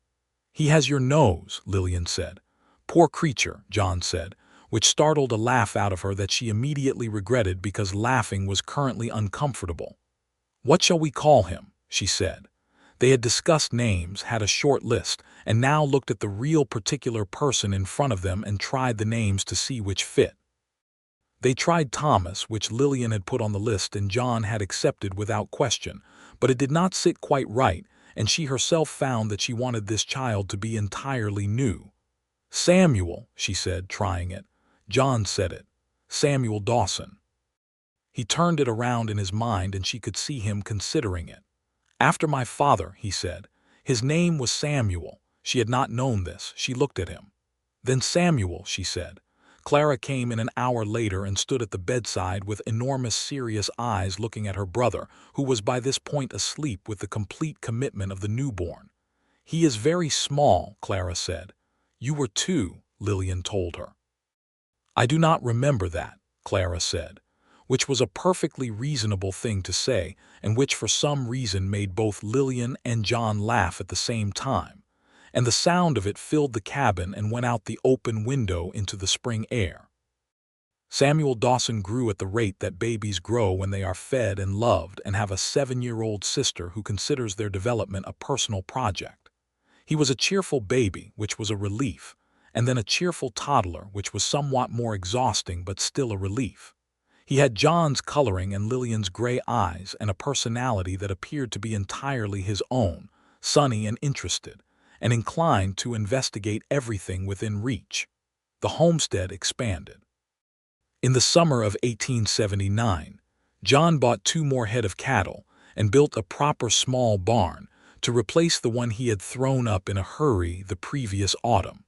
"He has your nose," Lillian said. "Poor creature," John said, which startled a laugh out of her that she immediately regretted because laughing was currently uncomfortable. "What shall we call him?" she said. They had discussed names, had a short list, and now looked at the real particular person in front of them and tried the names to see which fit. They tried Thomas, which Lillian had put on the list and John had accepted without question, but it did not sit quite right, and she herself found that she wanted this child to be entirely new. "Samuel," she said, trying it. John said it. "Samuel Dawson." He turned it around in his mind and she could see him considering it. "After my father," he said. His name was Samuel. She had not known this. She looked at him. "Then Samuel," she said. Clara came in an hour later and stood at the bedside with enormous serious eyes looking at her brother, who was by this point asleep with the complete commitment of the newborn. "He is very small," Clara said. "You were 2, Lillian told her. "I do not remember that," Clara said, which was a perfectly reasonable thing to say, and which for some reason made both Lillian and John laugh at the same time, and the sound of it filled the cabin and went out the open window into the spring air. Samuel Dawson grew at the rate that babies grow when they are fed and loved and have a 7-year-old sister who considers their development a personal project. He was a cheerful baby, which was a relief, and then a cheerful toddler, which was somewhat more exhausting but still a relief. He had John's coloring and Lillian's gray eyes and a personality that appeared to be entirely his own, sunny and interested, and inclined to investigate everything within reach. The homestead expanded. In the summer of 1879, John bought 2 more head of cattle and built a proper small barn to replace the one he had thrown up in a hurry the previous autumn.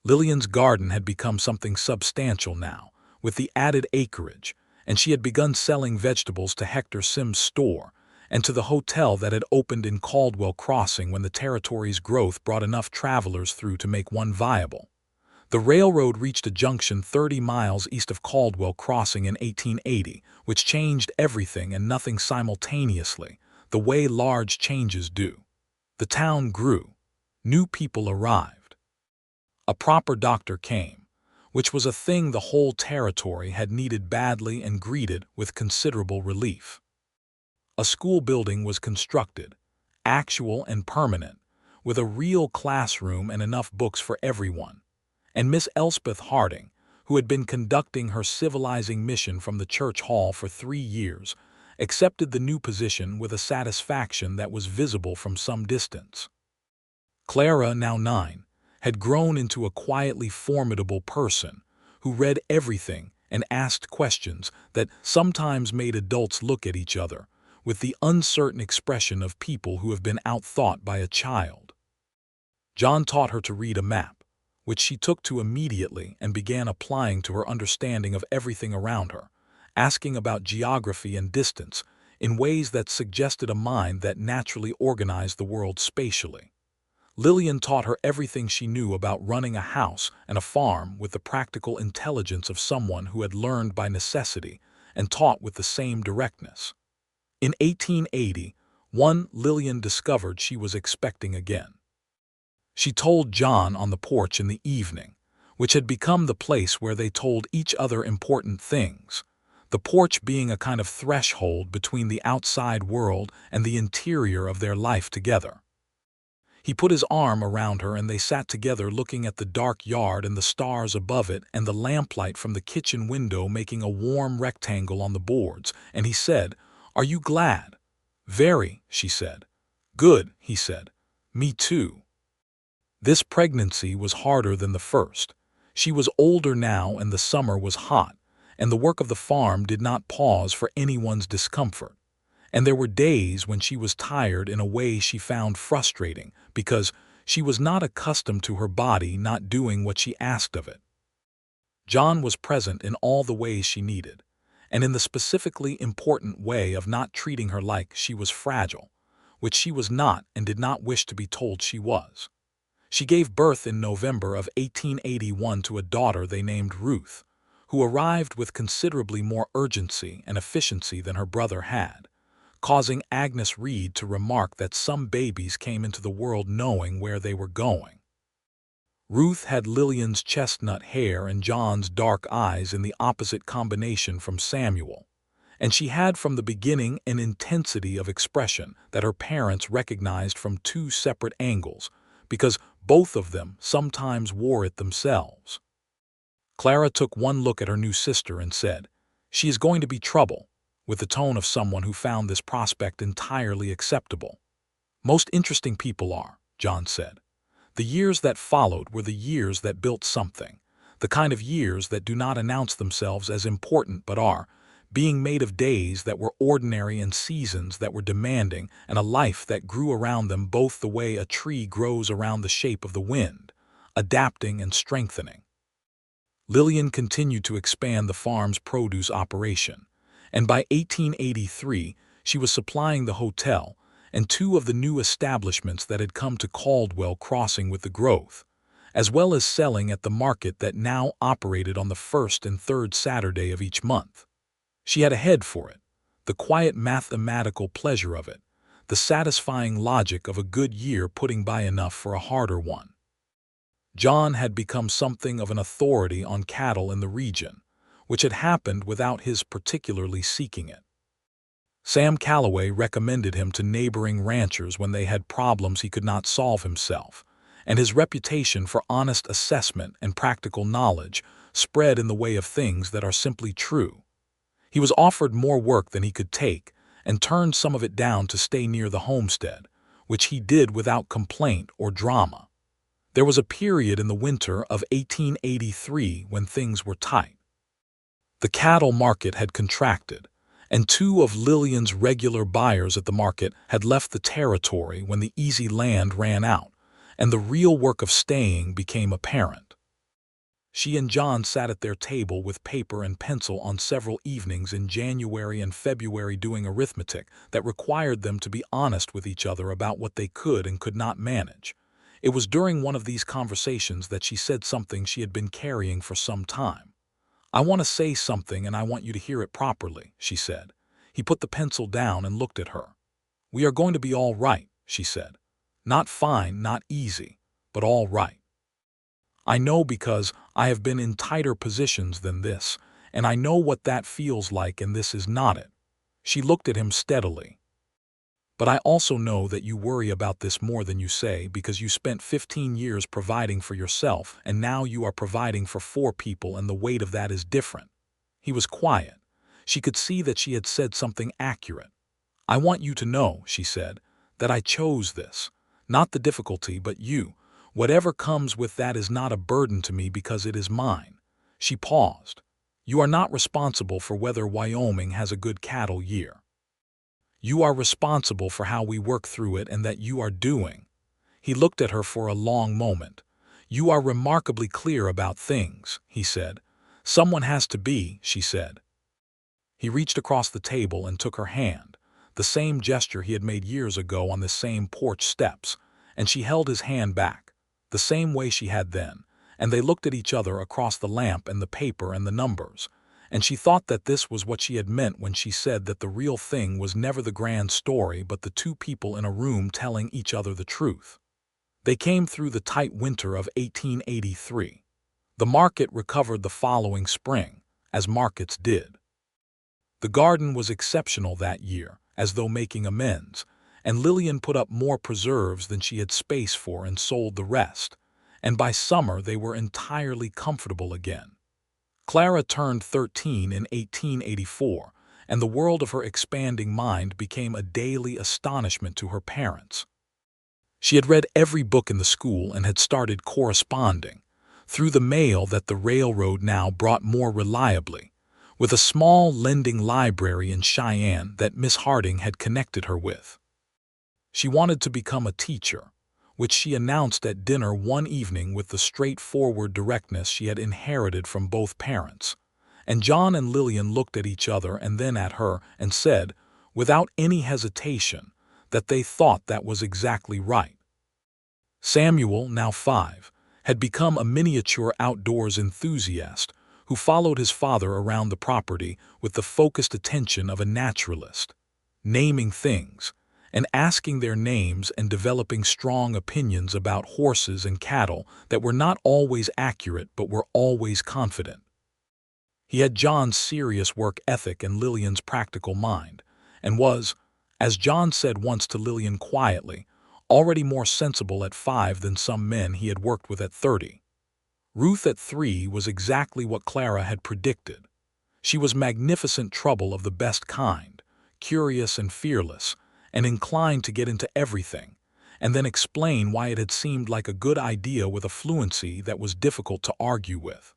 Lillian's garden had become something substantial now, with the added acreage, and she had begun selling vegetables to Hector Simms' store and to the hotel that had opened in Caldwell Crossing when the territory's growth brought enough travelers through to make one viable. The railroad reached a junction 30 miles east of Caldwell Crossing in 1880, which changed everything and nothing simultaneously, the way large changes do. The town grew. New people arrived. A proper doctor came, which was a thing the whole territory had needed badly and greeted with considerable relief. A school building was constructed, actual and permanent, with a real classroom and enough books for everyone. And Miss Elspeth Harding, who had been conducting her civilizing mission from the church hall for 3 years, accepted the new position with a satisfaction that was visible from some distance. Clara, now 9, had grown into a quietly formidable person who read everything and asked questions that sometimes made adults look at each other with the uncertain expression of people who have been outthought by a child. John taught her to read a map, which she took to immediately and began applying to her understanding of everything around her, asking about geography and distance in ways that suggested a mind that naturally organized the world spatially. Lillian taught her everything she knew about running a house and a farm with the practical intelligence of someone who had learned by necessity and taught with the same directness. In 1880, Lillian discovered she was expecting again. She told John on the porch in the evening, which had become the place where they told each other important things, the porch being a kind of threshold between the outside world and the interior of their life together. He put his arm around her and they sat together looking at the dark yard and the stars above it and the lamplight from the kitchen window making a warm rectangle on the boards, and he said, "Are you glad?" "Very," she said. "Good," he said. "Me too." This pregnancy was harder than the first. She was older now and the summer was hot, and the work of the farm did not pause for anyone's discomfort. And there were days when she was tired in a way she found frustrating because she was not accustomed to her body not doing what she asked of it. John was present in all the ways she needed, and in the specifically important way of not treating her like she was fragile, which she was not and did not wish to be told she was. She gave birth in November of 1881 to a daughter they named Ruth, who arrived with considerably more urgency and efficiency than her brother had, causing Agnes Reed to remark that some babies came into the world knowing where they were going. Ruth had Lillian's chestnut hair and John's dark eyes in the opposite combination from Samuel, and she had from the beginning an intensity of expression that her parents recognized from two separate angles, because both of them sometimes wore it themselves. Clara took one look at her new sister and said, "She is going to be trouble," with the tone of someone who found this prospect entirely acceptable. "Most interesting people are," John said. "The years that followed were the years that built something, the kind of years that do not announce themselves as important but are, being made of days that were ordinary and seasons that were demanding and a life that grew around them both the way a tree grows around the shape of the wind, adapting and strengthening." Lillian continued to expand the farm's produce operation, and by 1883 she was supplying the hotel and two of the new establishments that had come to Caldwell Crossing with the growth, as well as selling at the market that now operated on the first and third Saturday of each month. She had a head for it, the quiet mathematical pleasure of it, the satisfying logic of a good year putting by enough for a harder one. John had become something of an authority on cattle in the region, which had happened without his particularly seeking it. Sam Calloway recommended him to neighboring ranchers when they had problems he could not solve himself, and his reputation for honest assessment and practical knowledge spread in the way of things that are simply true. He was offered more work than he could take, and turned some of it down to stay near the homestead, which he did without complaint or drama. There was a period in the winter of 1883 when things were tight. The cattle market had contracted, and two of Lillian's regular buyers at the market had left the territory when the easy land ran out, and the real work of staying became apparent. She and John sat at their table with paper and pencil on several evenings in January and February doing arithmetic that required them to be honest with each other about what they could and could not manage. It was during one of these conversations that she said something she had been carrying for some time. "I want to say something and I want you to hear it properly," she said. He put the pencil down and looked at her. "We are going to be all right," she said. "Not fine, not easy, but all right. I know because I have been in tighter positions than this, and I know what that feels like, and this is not it." She looked at him steadily. "But I also know that you worry about this more than you say because you spent 15 years providing for yourself and now you are providing for 4 people and the weight of that is different." He was quiet. She could see that she had said something accurate. "I want you to know," she said, "that I chose this. Not the difficulty, but you. Whatever comes with that is not a burden to me because it is mine." She paused. "You are not responsible for whether Wyoming has a good cattle year. You are responsible for how we work through it and that you are doing." He looked at her for a long moment. "You are remarkably clear about things," he said. "Someone has to be," she said. He reached across the table and took her hand, the same gesture he had made years ago on the same porch steps, and she held his hand back, the same way she had then, and they looked at each other across the lamp and the paper and the numbers, and she thought that this was what she had meant when she said that the real thing was never the grand story but the two people in a room telling each other the truth. They came through the tight winter of 1883. The market recovered the following spring, as markets did. The garden was exceptional that year, as though making amends, and Lillian put up more preserves than she had space for and sold the rest, and by summer they were entirely comfortable again. Clara turned 13 in 1884, and the world of her expanding mind became a daily astonishment to her parents. She had read every book in the school and had started corresponding, through the mail that the railroad now brought more reliably, with a small lending library in Cheyenne that Miss Harding had connected her with. She wanted to become a teacher, which she announced at dinner one evening with the straightforward directness she had inherited from both parents, And John and Lillian looked at each other and then at her and said, without any hesitation, that they thought that was exactly right. Samuel, now 5, had become a miniature outdoors enthusiast who followed his father around the property with the focused attention of a naturalist, naming things and asking their names and developing strong opinions about horses and cattle that were not always accurate but were always confident. He had John's serious work ethic and Lillian's practical mind, and was, as John said once to Lillian quietly, already more sensible at 5 than some men he had worked with at 30. Ruth at 3 was exactly what Clara had predicted. She was magnificent trouble of the best kind, curious and fearless, and inclined to get into everything, and then explain why it had seemed like a good idea with a fluency that was difficult to argue with.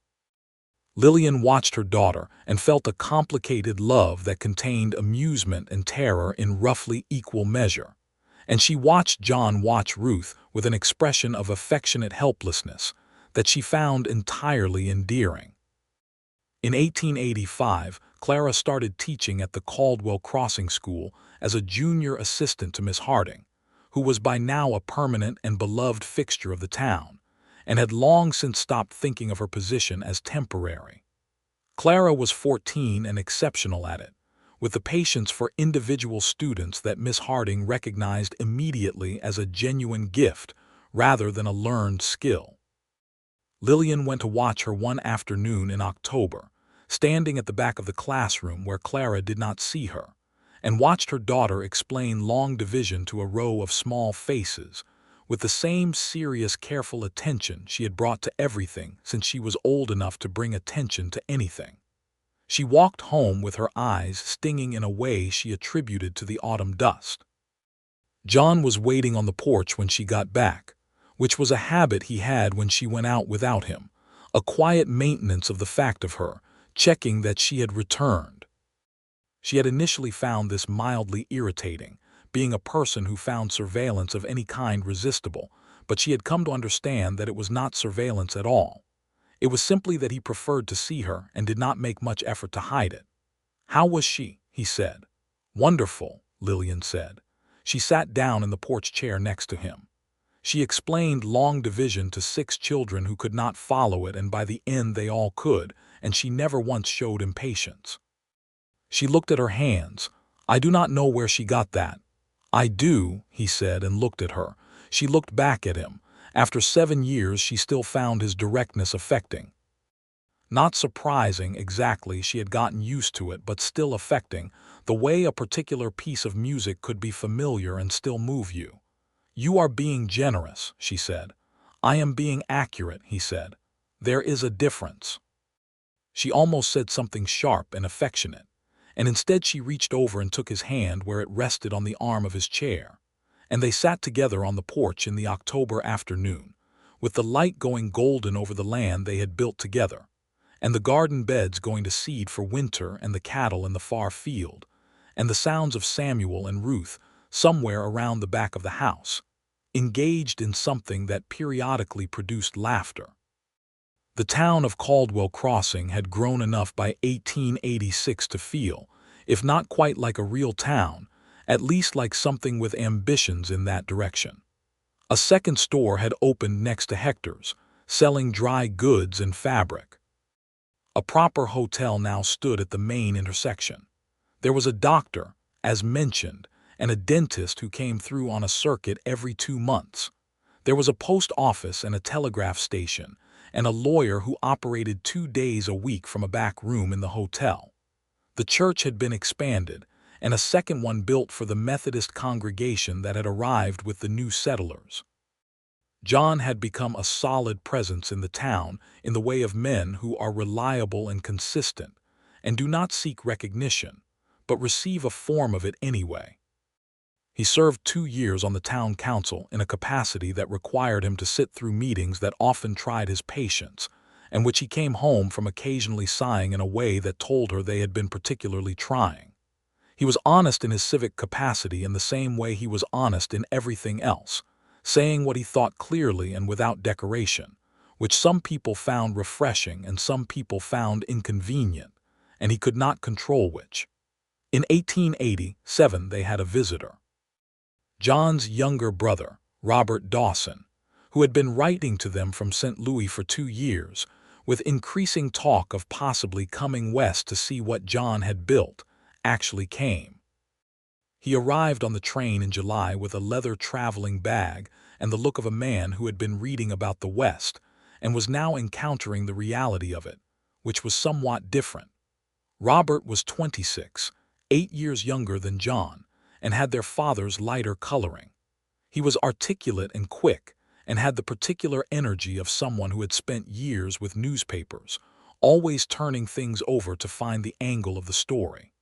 Lillian watched her daughter and felt a complicated love that contained amusement and terror in roughly equal measure, and she watched John watch Ruth with an expression of affectionate helplessness that she found entirely endearing. In 1885, Clara started teaching at the Caldwell Crossing School as a junior assistant to Miss Harding, who was by now a permanent and beloved fixture of the town, and had long since stopped thinking of her position as temporary. Clara was 14 and exceptional at it, with the patience for individual students that Miss Harding recognized immediately as a genuine gift rather than a learned skill. Lillian went to watch her one afternoon in October, standing at the back of the classroom where Clara did not see her, and watched her daughter explain long division to a row of small faces, with the same serious, careful attention she had brought to everything since she was old enough to bring attention to anything. She walked home with her eyes stinging in a way she attributed to the autumn dust. John was waiting on the porch when she got back, which was a habit he had when she went out without him, a quiet maintenance of the fact of her, checking that she had returned. She had initially found this mildly irritating, being a person who found surveillance of any kind resistible, but she had come to understand that it was not surveillance at all. It was simply that he preferred to see her and did not make much effort to hide it. "How was she?" he said. "Wonderful," Lillian said. She sat down in the porch chair next to him. She explained long division to 6 children who could not follow it, and by the end they all could, and she never once showed impatience. She looked at her hands. "I do not know where she got that." "I do," he said, and looked at her. She looked back at him. After 7 years she still found his directness affecting. Not surprising exactly, she had gotten used to it, but still affecting, the way a particular piece of music could be familiar and still move you. "You are being generous," she said. "I am being accurate," he said. "There is a difference." She almost said something sharp and affectionate, and instead she reached over and took his hand where it rested on the arm of his chair, and they sat together on the porch in the October afternoon, with the light going golden over the land they had built together, and the garden beds going to seed for winter and the cattle in the far field, and the sounds of Samuel and Ruth somewhere around the back of the house, engaged in something that periodically produced laughter. The town of Caldwell Crossing had grown enough by 1886 to feel, if not quite like a real town, at least like something with ambitions in that direction. A second store had opened next to Hector's, selling dry goods and fabric. A proper hotel now stood at the main intersection. There was a doctor, as mentioned, and a dentist who came through on a circuit every 2 months. There was a post office and a telegraph station, and a lawyer who operated 2 days a week from a back room in the hotel. The church had been expanded, and a second one built for the Methodist congregation that had arrived with the new settlers. John had become a solid presence in the town in the way of men who are reliable and consistent, and do not seek recognition, but receive a form of it anyway. He served 2 years on the town council in a capacity that required him to sit through meetings that often tried his patience, and which he came home from occasionally sighing in a way that told her they had been particularly trying. He was honest in his civic capacity in the same way he was honest in everything else, saying what he thought clearly and without decoration, which some people found refreshing and some people found inconvenient, and he could not control which. In 1887, they had a visitor. John's younger brother, Robert Dawson, who had been writing to them from St. Louis for 2 years, with increasing talk of possibly coming west to see what John had built, actually came. He arrived on the train in July with a leather traveling bag and the look of a man who had been reading about the West and was now encountering the reality of it, which was somewhat different. Robert was 26, 8 years younger than John, and had their father's lighter coloring. He was articulate and quick, and had the particular energy of someone who had spent years with newspapers, always turning things over to find the angle of the story.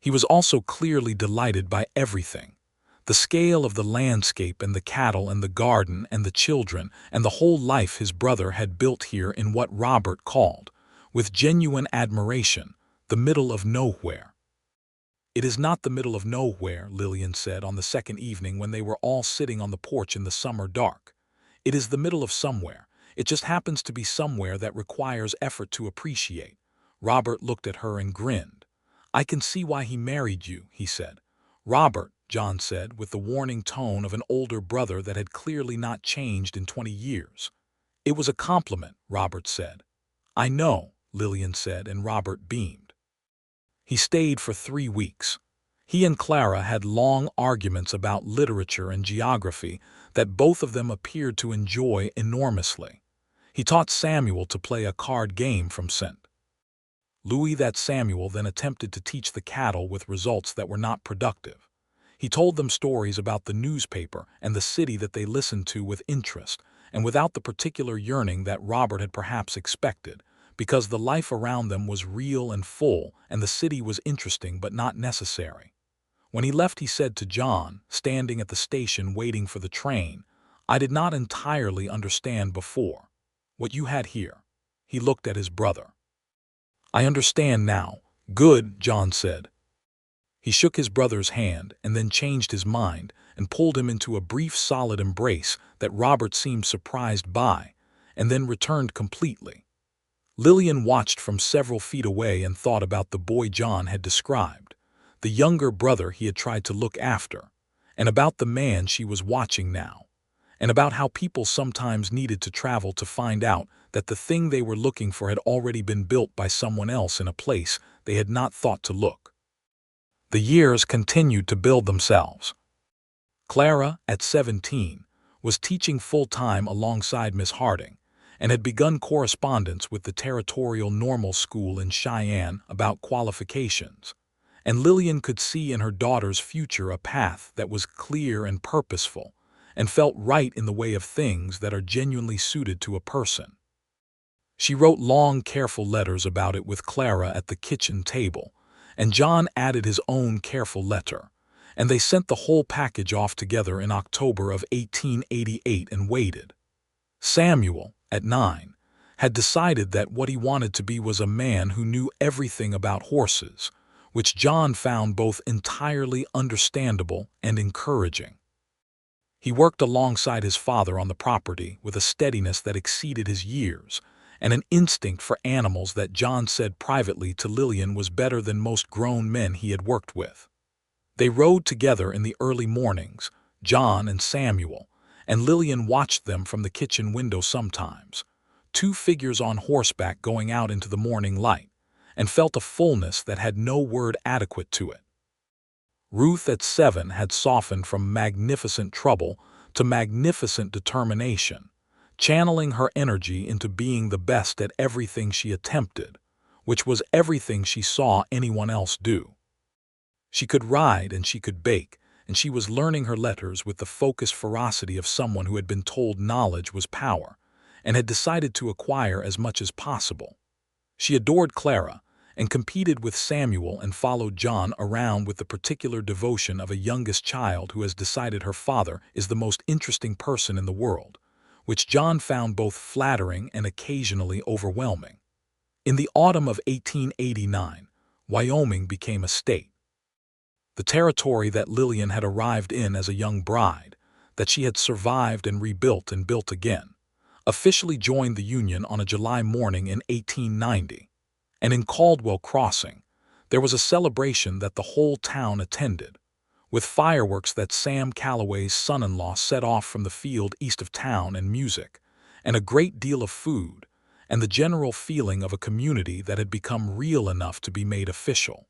He was also clearly delighted by everything: the scale of the landscape and the cattle and the garden and the children and the whole life his brother had built here in what Robert called, with genuine admiration, the middle of nowhere. "It is not the middle of nowhere," Lillian said on the second evening when they were all sitting on the porch in the summer dark. "It is the middle of somewhere. It just happens to be somewhere that requires effort to appreciate." Robert looked at her and grinned. "I can see why he married you," he said. "Robert," John said, with the warning tone of an older brother that had clearly not changed in 20 years. "It was a compliment," Robert said. "I know," Lillian said, and Robert beamed. He stayed for 3 weeks. He and Clara had long arguments about literature and geography that both of them appeared to enjoy enormously. He taught Samuel to play a card game from St. Louis that Samuel then attempted to teach the cattle with results that were not productive. He told them stories about the newspaper and the city that they listened to with interest and without the particular yearning that Robert had perhaps expected, because the life around them was real and full and the city was interesting but not necessary. When he left, he said to John, standing at the station waiting for the train, "I did not entirely understand before what you had here." He looked at his brother. "I understand now." "Good," John said. He shook his brother's hand and then changed his mind and pulled him into a brief solid embrace that Robert seemed surprised by, and then returned completely. Lillian watched from several feet away and thought about the boy John had described, the younger brother he had tried to look after, and about the man she was watching now, and about how people sometimes needed to travel to find out that the thing they were looking for had already been built by someone else in a place they had not thought to look. The years continued to build themselves. Clara, at 17, was teaching full-time alongside Miss Harding, and had begun correspondence with the Territorial Normal School in Cheyenne about qualifications, and Lillian could see in her daughter's future a path that was clear and purposeful, and felt right in the way of things that are genuinely suited to a person. She wrote long, careful letters about it with Clara at the kitchen table, and John added his own careful letter, and they sent the whole package off together in October of 1888 and waited. Samuel, at 9, had decided that what he wanted to be was a man who knew everything about horses, which John found both entirely understandable and encouraging. He worked alongside his father on the property with a steadiness that exceeded his years, and an instinct for animals that John said privately to Lillian was better than most grown men he had worked with. They rode together in the early mornings, John and Samuel, and Lillian watched them from the kitchen window sometimes, 2 figures on horseback going out into the morning light, and felt a fullness that had no word adequate to it. Ruth at 7 had softened from magnificent trouble to magnificent determination, channeling her energy into being the best at everything she attempted, which was everything she saw anyone else do. She could ride and she could bake, and she was learning her letters with the focused ferocity of someone who had been told knowledge was power, and had decided to acquire as much as possible. She adored Clara, and competed with Samuel and followed John around with the particular devotion of a youngest child who has decided her father is the most interesting person in the world, which John found both flattering and occasionally overwhelming. In the autumn of 1889, Wyoming became a state. The territory that Lillian had arrived in as a young bride, that she had survived and rebuilt and built again, officially joined the Union on a July morning in 1890. And in Caldwell Crossing, there was a celebration that the whole town attended, with fireworks that Sam Calloway's son-in-law set off from the field east of town and music, and a great deal of food, and the general feeling of a community that had become real enough to be made official.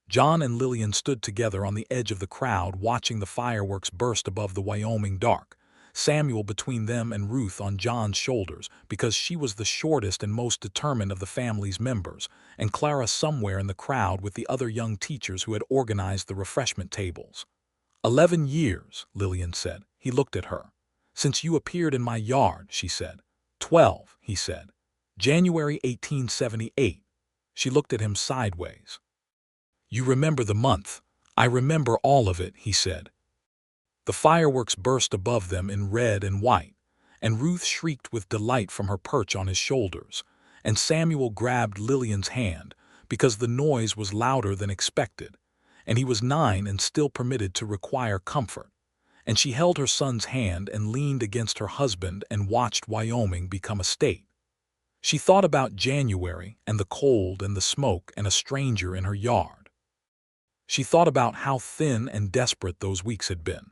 John and Lillian stood together on the edge of the crowd watching the fireworks burst above the Wyoming dark, Samuel between them and Ruth on John's shoulders because she was the shortest and most determined of the family's members, and Clara somewhere in the crowd with the other young teachers who had organized the refreshment tables. 11 years, Lillian said. He looked at her. Since you appeared in my yard, she said. 12, he said. January 1878. She looked at him sideways. You remember the month. I remember all of it, he said. The fireworks burst above them in red and white, and Ruth shrieked with delight from her perch on his shoulders, and Samuel grabbed Lillian's hand because the noise was louder than expected, and he was 9 and still permitted to require comfort, and she held her son's hand and leaned against her husband and watched Wyoming become a state. She thought about January and the cold and the smoke and a stranger in her yard. She thought about how thin and desperate those weeks had been,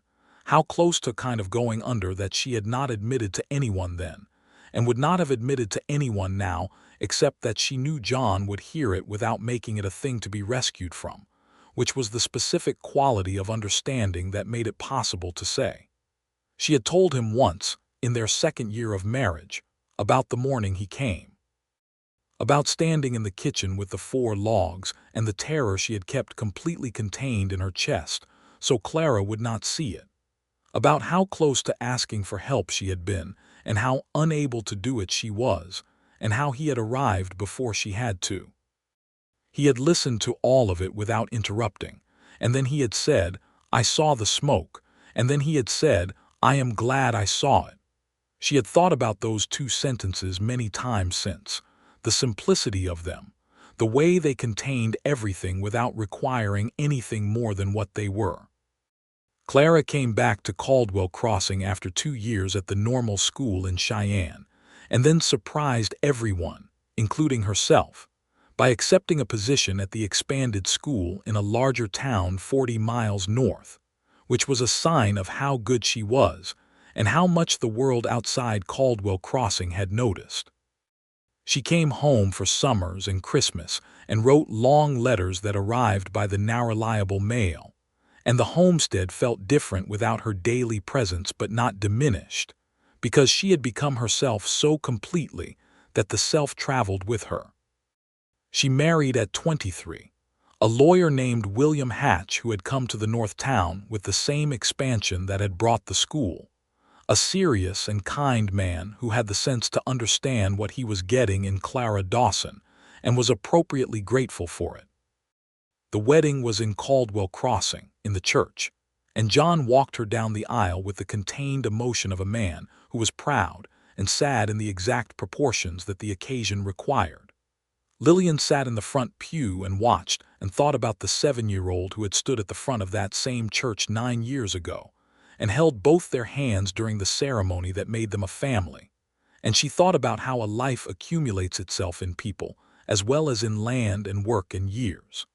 how close to kind of going under that she had not admitted to anyone then, and would not have admitted to anyone now except that she knew John would hear it without making it a thing to be rescued from, which was the specific quality of understanding that made it possible to say. She had told him once, in their 2nd year of marriage, about the morning he came, about standing in the kitchen with the 4 logs and the terror she had kept completely contained in her chest so Clara would not see it, about how close to asking for help she had been and how unable to do it she was, and how he had arrived before she had to. He had listened to all of it without interrupting, and then he had said, I saw the smoke, and then he had said, I am glad I saw it. She had thought about those 2 sentences many times since, the simplicity of them, the way they contained everything without requiring anything more than what they were. Clara came back to Caldwell Crossing after 2 years at the normal school in Cheyenne, and then surprised everyone, including herself, by accepting a position at the expanded school in a larger town 40 miles north, which was a sign of how good she was and how much the world outside Caldwell Crossing had noticed. She came home for summers and Christmas and wrote long letters that arrived by the now reliable mail, and the homestead felt different without her daily presence but not diminished, because she had become herself so completely that the self traveled with her. She married at 23, a lawyer named William Hatch who had come to the North Town with the same expansion that had brought the school, a serious and kind man who had the sense to understand what he was getting in Clara Dawson and was appropriately grateful for it. The wedding was in Caldwell Crossing, in the church, and John walked her down the aisle with the contained emotion of a man who was proud and sad in the exact proportions that the occasion required. Lillian sat in the front pew and watched and thought about the 7-year-old who had stood at the front of that same church 9 years ago and held both their hands during the ceremony that made them a family, and she thought about how a life accumulates itself in people as well as in land and work and years.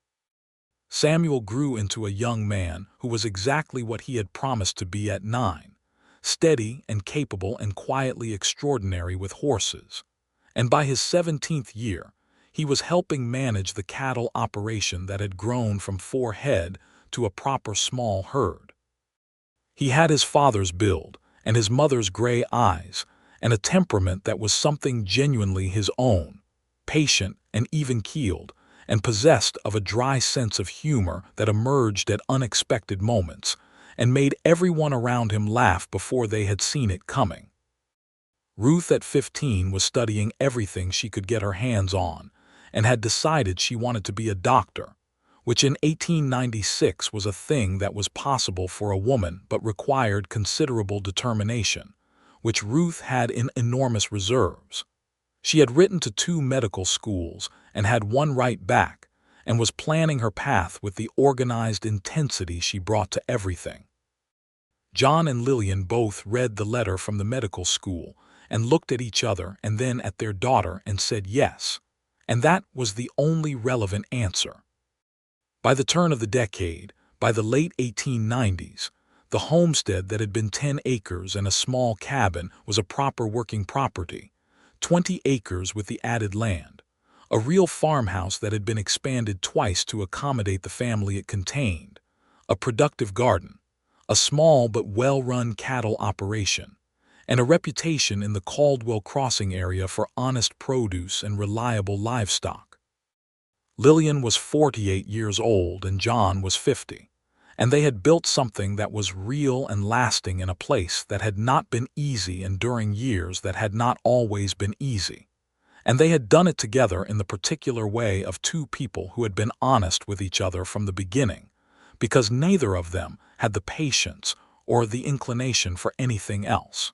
Samuel grew into a young man who was exactly what he had promised to be at 9, steady and capable and quietly extraordinary with horses, and by his 17th year, he was helping manage the cattle operation that had grown from 4 head to a proper small herd. He had his father's build and his mother's gray eyes and a temperament that was something genuinely his own, patient and even-keeled, and possessed of a dry sense of humor that emerged at unexpected moments and made everyone around him laugh before they had seen it coming. Ruth at 15 was studying everything she could get her hands on and had decided she wanted to be a doctor, which in 1896 was a thing that was possible for a woman but required considerable determination, which Ruth had in enormous reserves. She had written to 2 medical schools and had one right back, and was planning her path with the organized intensity she brought to everything. John and Lillian both read the letter from the medical school and looked at each other and then at their daughter and said yes. And that was the only relevant answer. By the turn of the decade, by the late 1890s, the homestead that had been 10 acres and a small cabin was a proper working property, 20 acres with the added land, a real farmhouse that had been expanded twice to accommodate the family it contained, a productive garden, a small but well-run cattle operation, and a reputation in the Caldwell Crossing area for honest produce and reliable livestock. Lillian was 48 years old and John was 50, and they had built something that was real and lasting in a place that had not been easy and during years that had not always been easy. And they had done it together in the particular way of two people who had been honest with each other from the beginning, because neither of them had the patience or the inclination for anything else.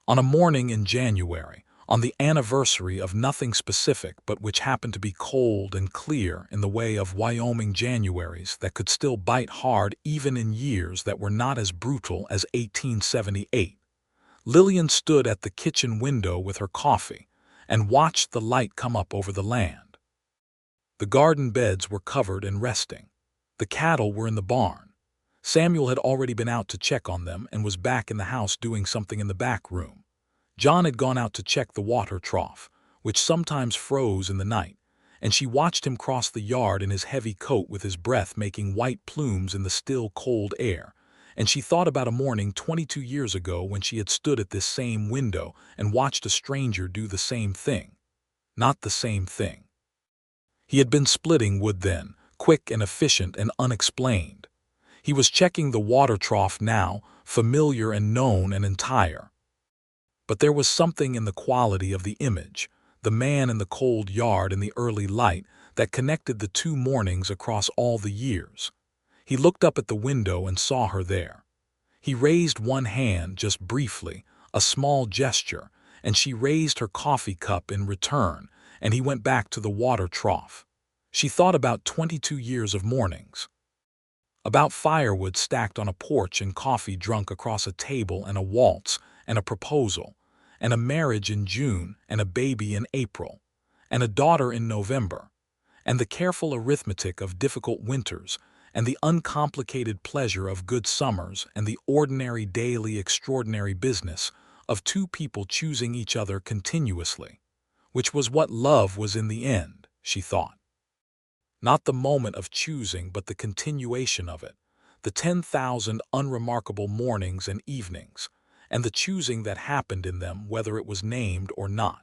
On a morning in January, on the anniversary of nothing specific but which happened to be cold and clear in the way of Wyoming Januaries that could still bite hard even in years that were not as brutal as 1878, Lillian stood at the kitchen window with her coffee and watched the light come up over the land. The garden beds were covered and resting. The cattle were in the barn. Samuel had already been out to check on them and was back in the house doing something in the back room. John had gone out to check the water trough, which sometimes froze in the night, and she watched him cross the yard in his heavy coat with his breath making white plumes in the still cold air, and she thought about a morning 22 years ago when she had stood at this same window and watched a stranger do the same thing. Not the same thing. He had been splitting wood then, quick and efficient and unexplained. He was checking the water trough now, familiar and known and entire. But there was something in the quality of the image, the man in the cold yard in the early light, that connected the two mornings across all the years. He looked up at the window and saw her there. He raised one hand just briefly, a small gesture, and she raised her coffee cup in return, and he went back to the water trough. She thought about 22 years of mornings. About firewood stacked on a porch and coffee drunk across a table and a waltz and a proposal, and a marriage in June and a baby in April, and a daughter in November, and the careful arithmetic of difficult winters, and the uncomplicated pleasure of good summers, and the ordinary daily extraordinary business of two people choosing each other continuously, which was what love was in the end, she thought. Not the moment of choosing, but the continuation of it, the 10,000 unremarkable mornings and evenings, and the choosing that happened in them whether it was named or not.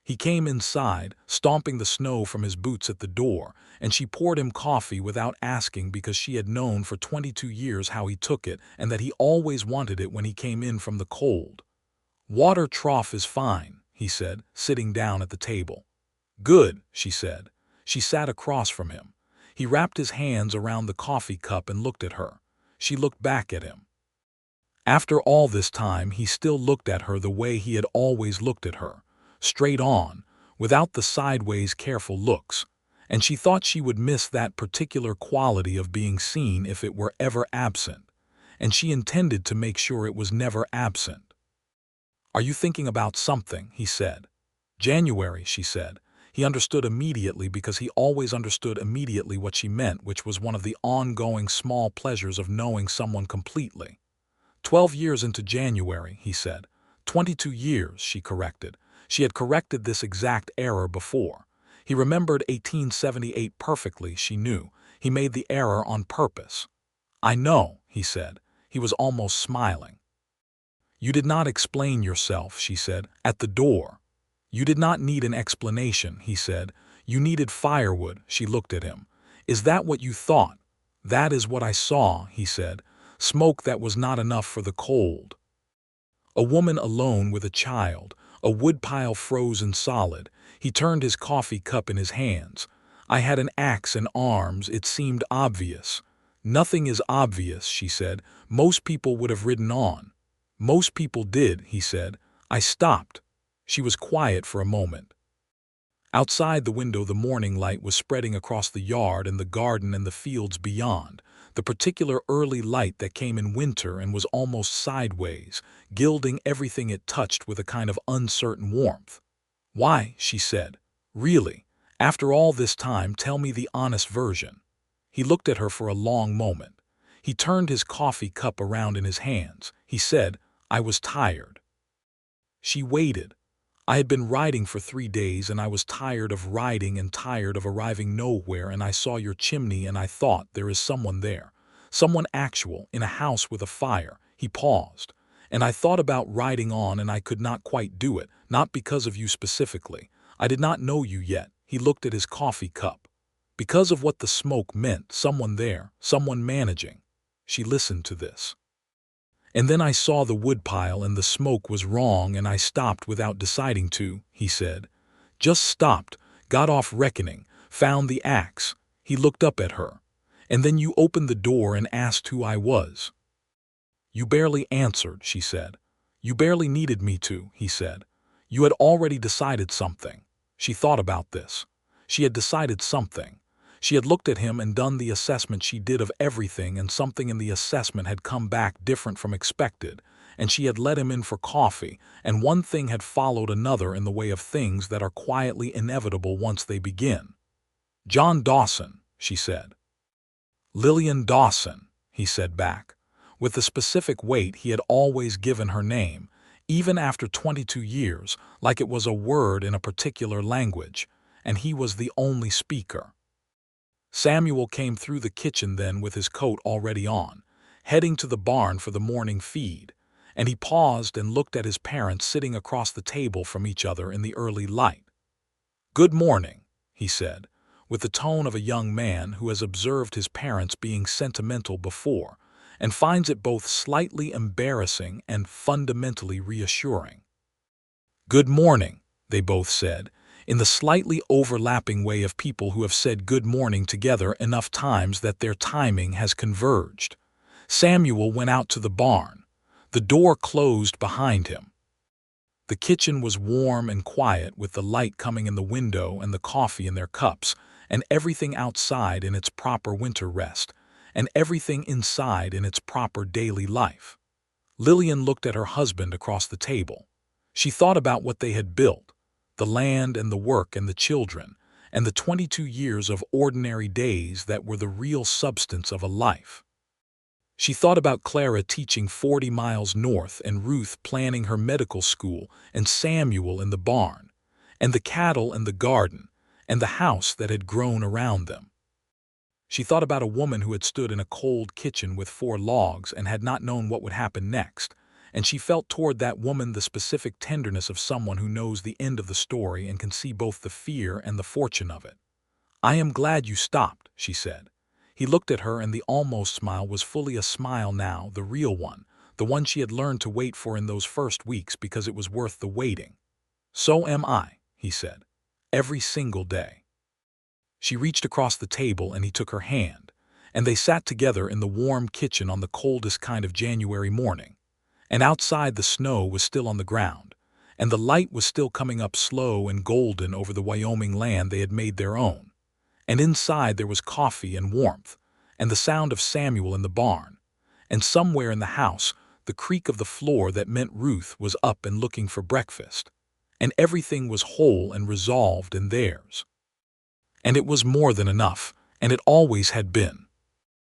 He came inside, stomping the snow from his boots at the door, and she poured him coffee without asking because she had known for 22 years how he took it and that he always wanted it when he came in from the cold. "Water trough is fine," he said, sitting down at the table. "Good," she said. She sat across from him. He wrapped his hands around the coffee cup and looked at her. She looked back at him. After all this time, he still looked at her the way he had always looked at her, straight on, without the sideways careful looks, and she thought she would miss that particular quality of being seen if it were ever absent, and she intended to make sure it was never absent. "Are you thinking about something?" he said. "January," she said. He understood immediately because he always understood immediately what she meant, which was one of the ongoing small pleasures of knowing someone completely. 12 years into January, he said. 22 years, she corrected. She had corrected this exact error before. He remembered 1878 perfectly, she knew. He made the error on purpose. "I know," he said. He was almost smiling. "You did not explain yourself," she said, at the door. "You did not need an explanation," he said. "You needed firewood." She looked at him. "Is that what you thought?" "That is what I saw," he said. "Smoke that was not enough for the cold." A woman alone with a child, a woodpile frozen solid. He turned his coffee cup in his hands. "I had an axe and arms. It seemed obvious." "Nothing is obvious," she said. "Most people would have ridden on." "Most people did," he said. "I stopped." She was quiet for a moment. Outside the window the morning light was spreading across the yard and the garden and the fields beyond. the particular early light that came in winter and was almost sideways, gilding everything it touched with a kind of uncertain warmth. "Why," she said, "really, after all this time, tell me the honest version." He looked at her for a long moment. He turned his coffee cup around in his hands. He said, "I was tired." She waited. "I had been riding for 3 days, and I was tired of riding and tired of arriving nowhere, and I saw your chimney, and I thought, there is someone there. Someone actual, in a house with a fire." He paused. "And I thought about riding on, and I could not quite do it, not because of you specifically. I did not know you yet." He looked at his coffee cup. "Because of what the smoke meant, someone there, someone managing." She listened to this. "And then I saw the woodpile, and the smoke was wrong, and I stopped without deciding to," he said. "Just stopped, got off reckoning, found the axe." He looked up at her. "And then you opened the door and asked who I was." "You barely answered," she said. "You barely needed me to," he said. "You had already decided something." She thought about this. She had decided something. She had looked at him and done the assessment she did of everything, and something in the assessment had come back different from expected, and she had let him in for coffee, and one thing had followed another in the way of things that are quietly inevitable once they begin. "John Dawson," she said. "Lillian Dawson," he said back, with the specific weight he had always given her name, even after 22 years, like it was a word in a particular language, and he was the only speaker. Samuel came through the kitchen then with his coat already on, heading to the barn for the morning feed, and he paused and looked at his parents sitting across the table from each other in the early light. "Good morning," he said, with the tone of a young man who has observed his parents being sentimental before and finds it both slightly embarrassing and fundamentally reassuring. "Good morning," they both said, in the slightly overlapping way of people who have said good morning together enough times that their timing has converged. Samuel went out to the barn. The door closed behind him. The kitchen was warm and quiet, with the light coming in the window and the coffee in their cups, and everything outside in its proper winter rest, and everything inside in its proper daily life. Lillian looked at her husband across the table. She thought about what they had built, the land and the work and the children, and the 22 years of ordinary days that were the real substance of a life. She thought about Clara teaching 40 miles north, and Ruth planning her medical school, and Samuel in the barn, and the cattle and the garden, and the house that had grown around them. She thought about a woman who had stood in a cold kitchen with 4 logs and had not known what would happen next, and she felt toward that woman the specific tenderness of someone who knows the end of the story and can see both the fear and the fortune of it. "I am glad you stopped," she said. He looked at her, and the almost smile was fully a smile now, the real one, the one she had learned to wait for in those first weeks because it was worth the waiting. "So am I," he said. "Every single day." She reached across the table and he took her hand, and they sat together in the warm kitchen on the coldest kind of January morning. And outside the snow was still on the ground, and the light was still coming up slow and golden over the Wyoming land they had made their own. And inside there was coffee and warmth, and the sound of Samuel in the barn, and somewhere in the house the creak of the floor that meant Ruth was up and looking for breakfast. And everything was whole and resolved in theirs. And it was more than enough, and it always had been.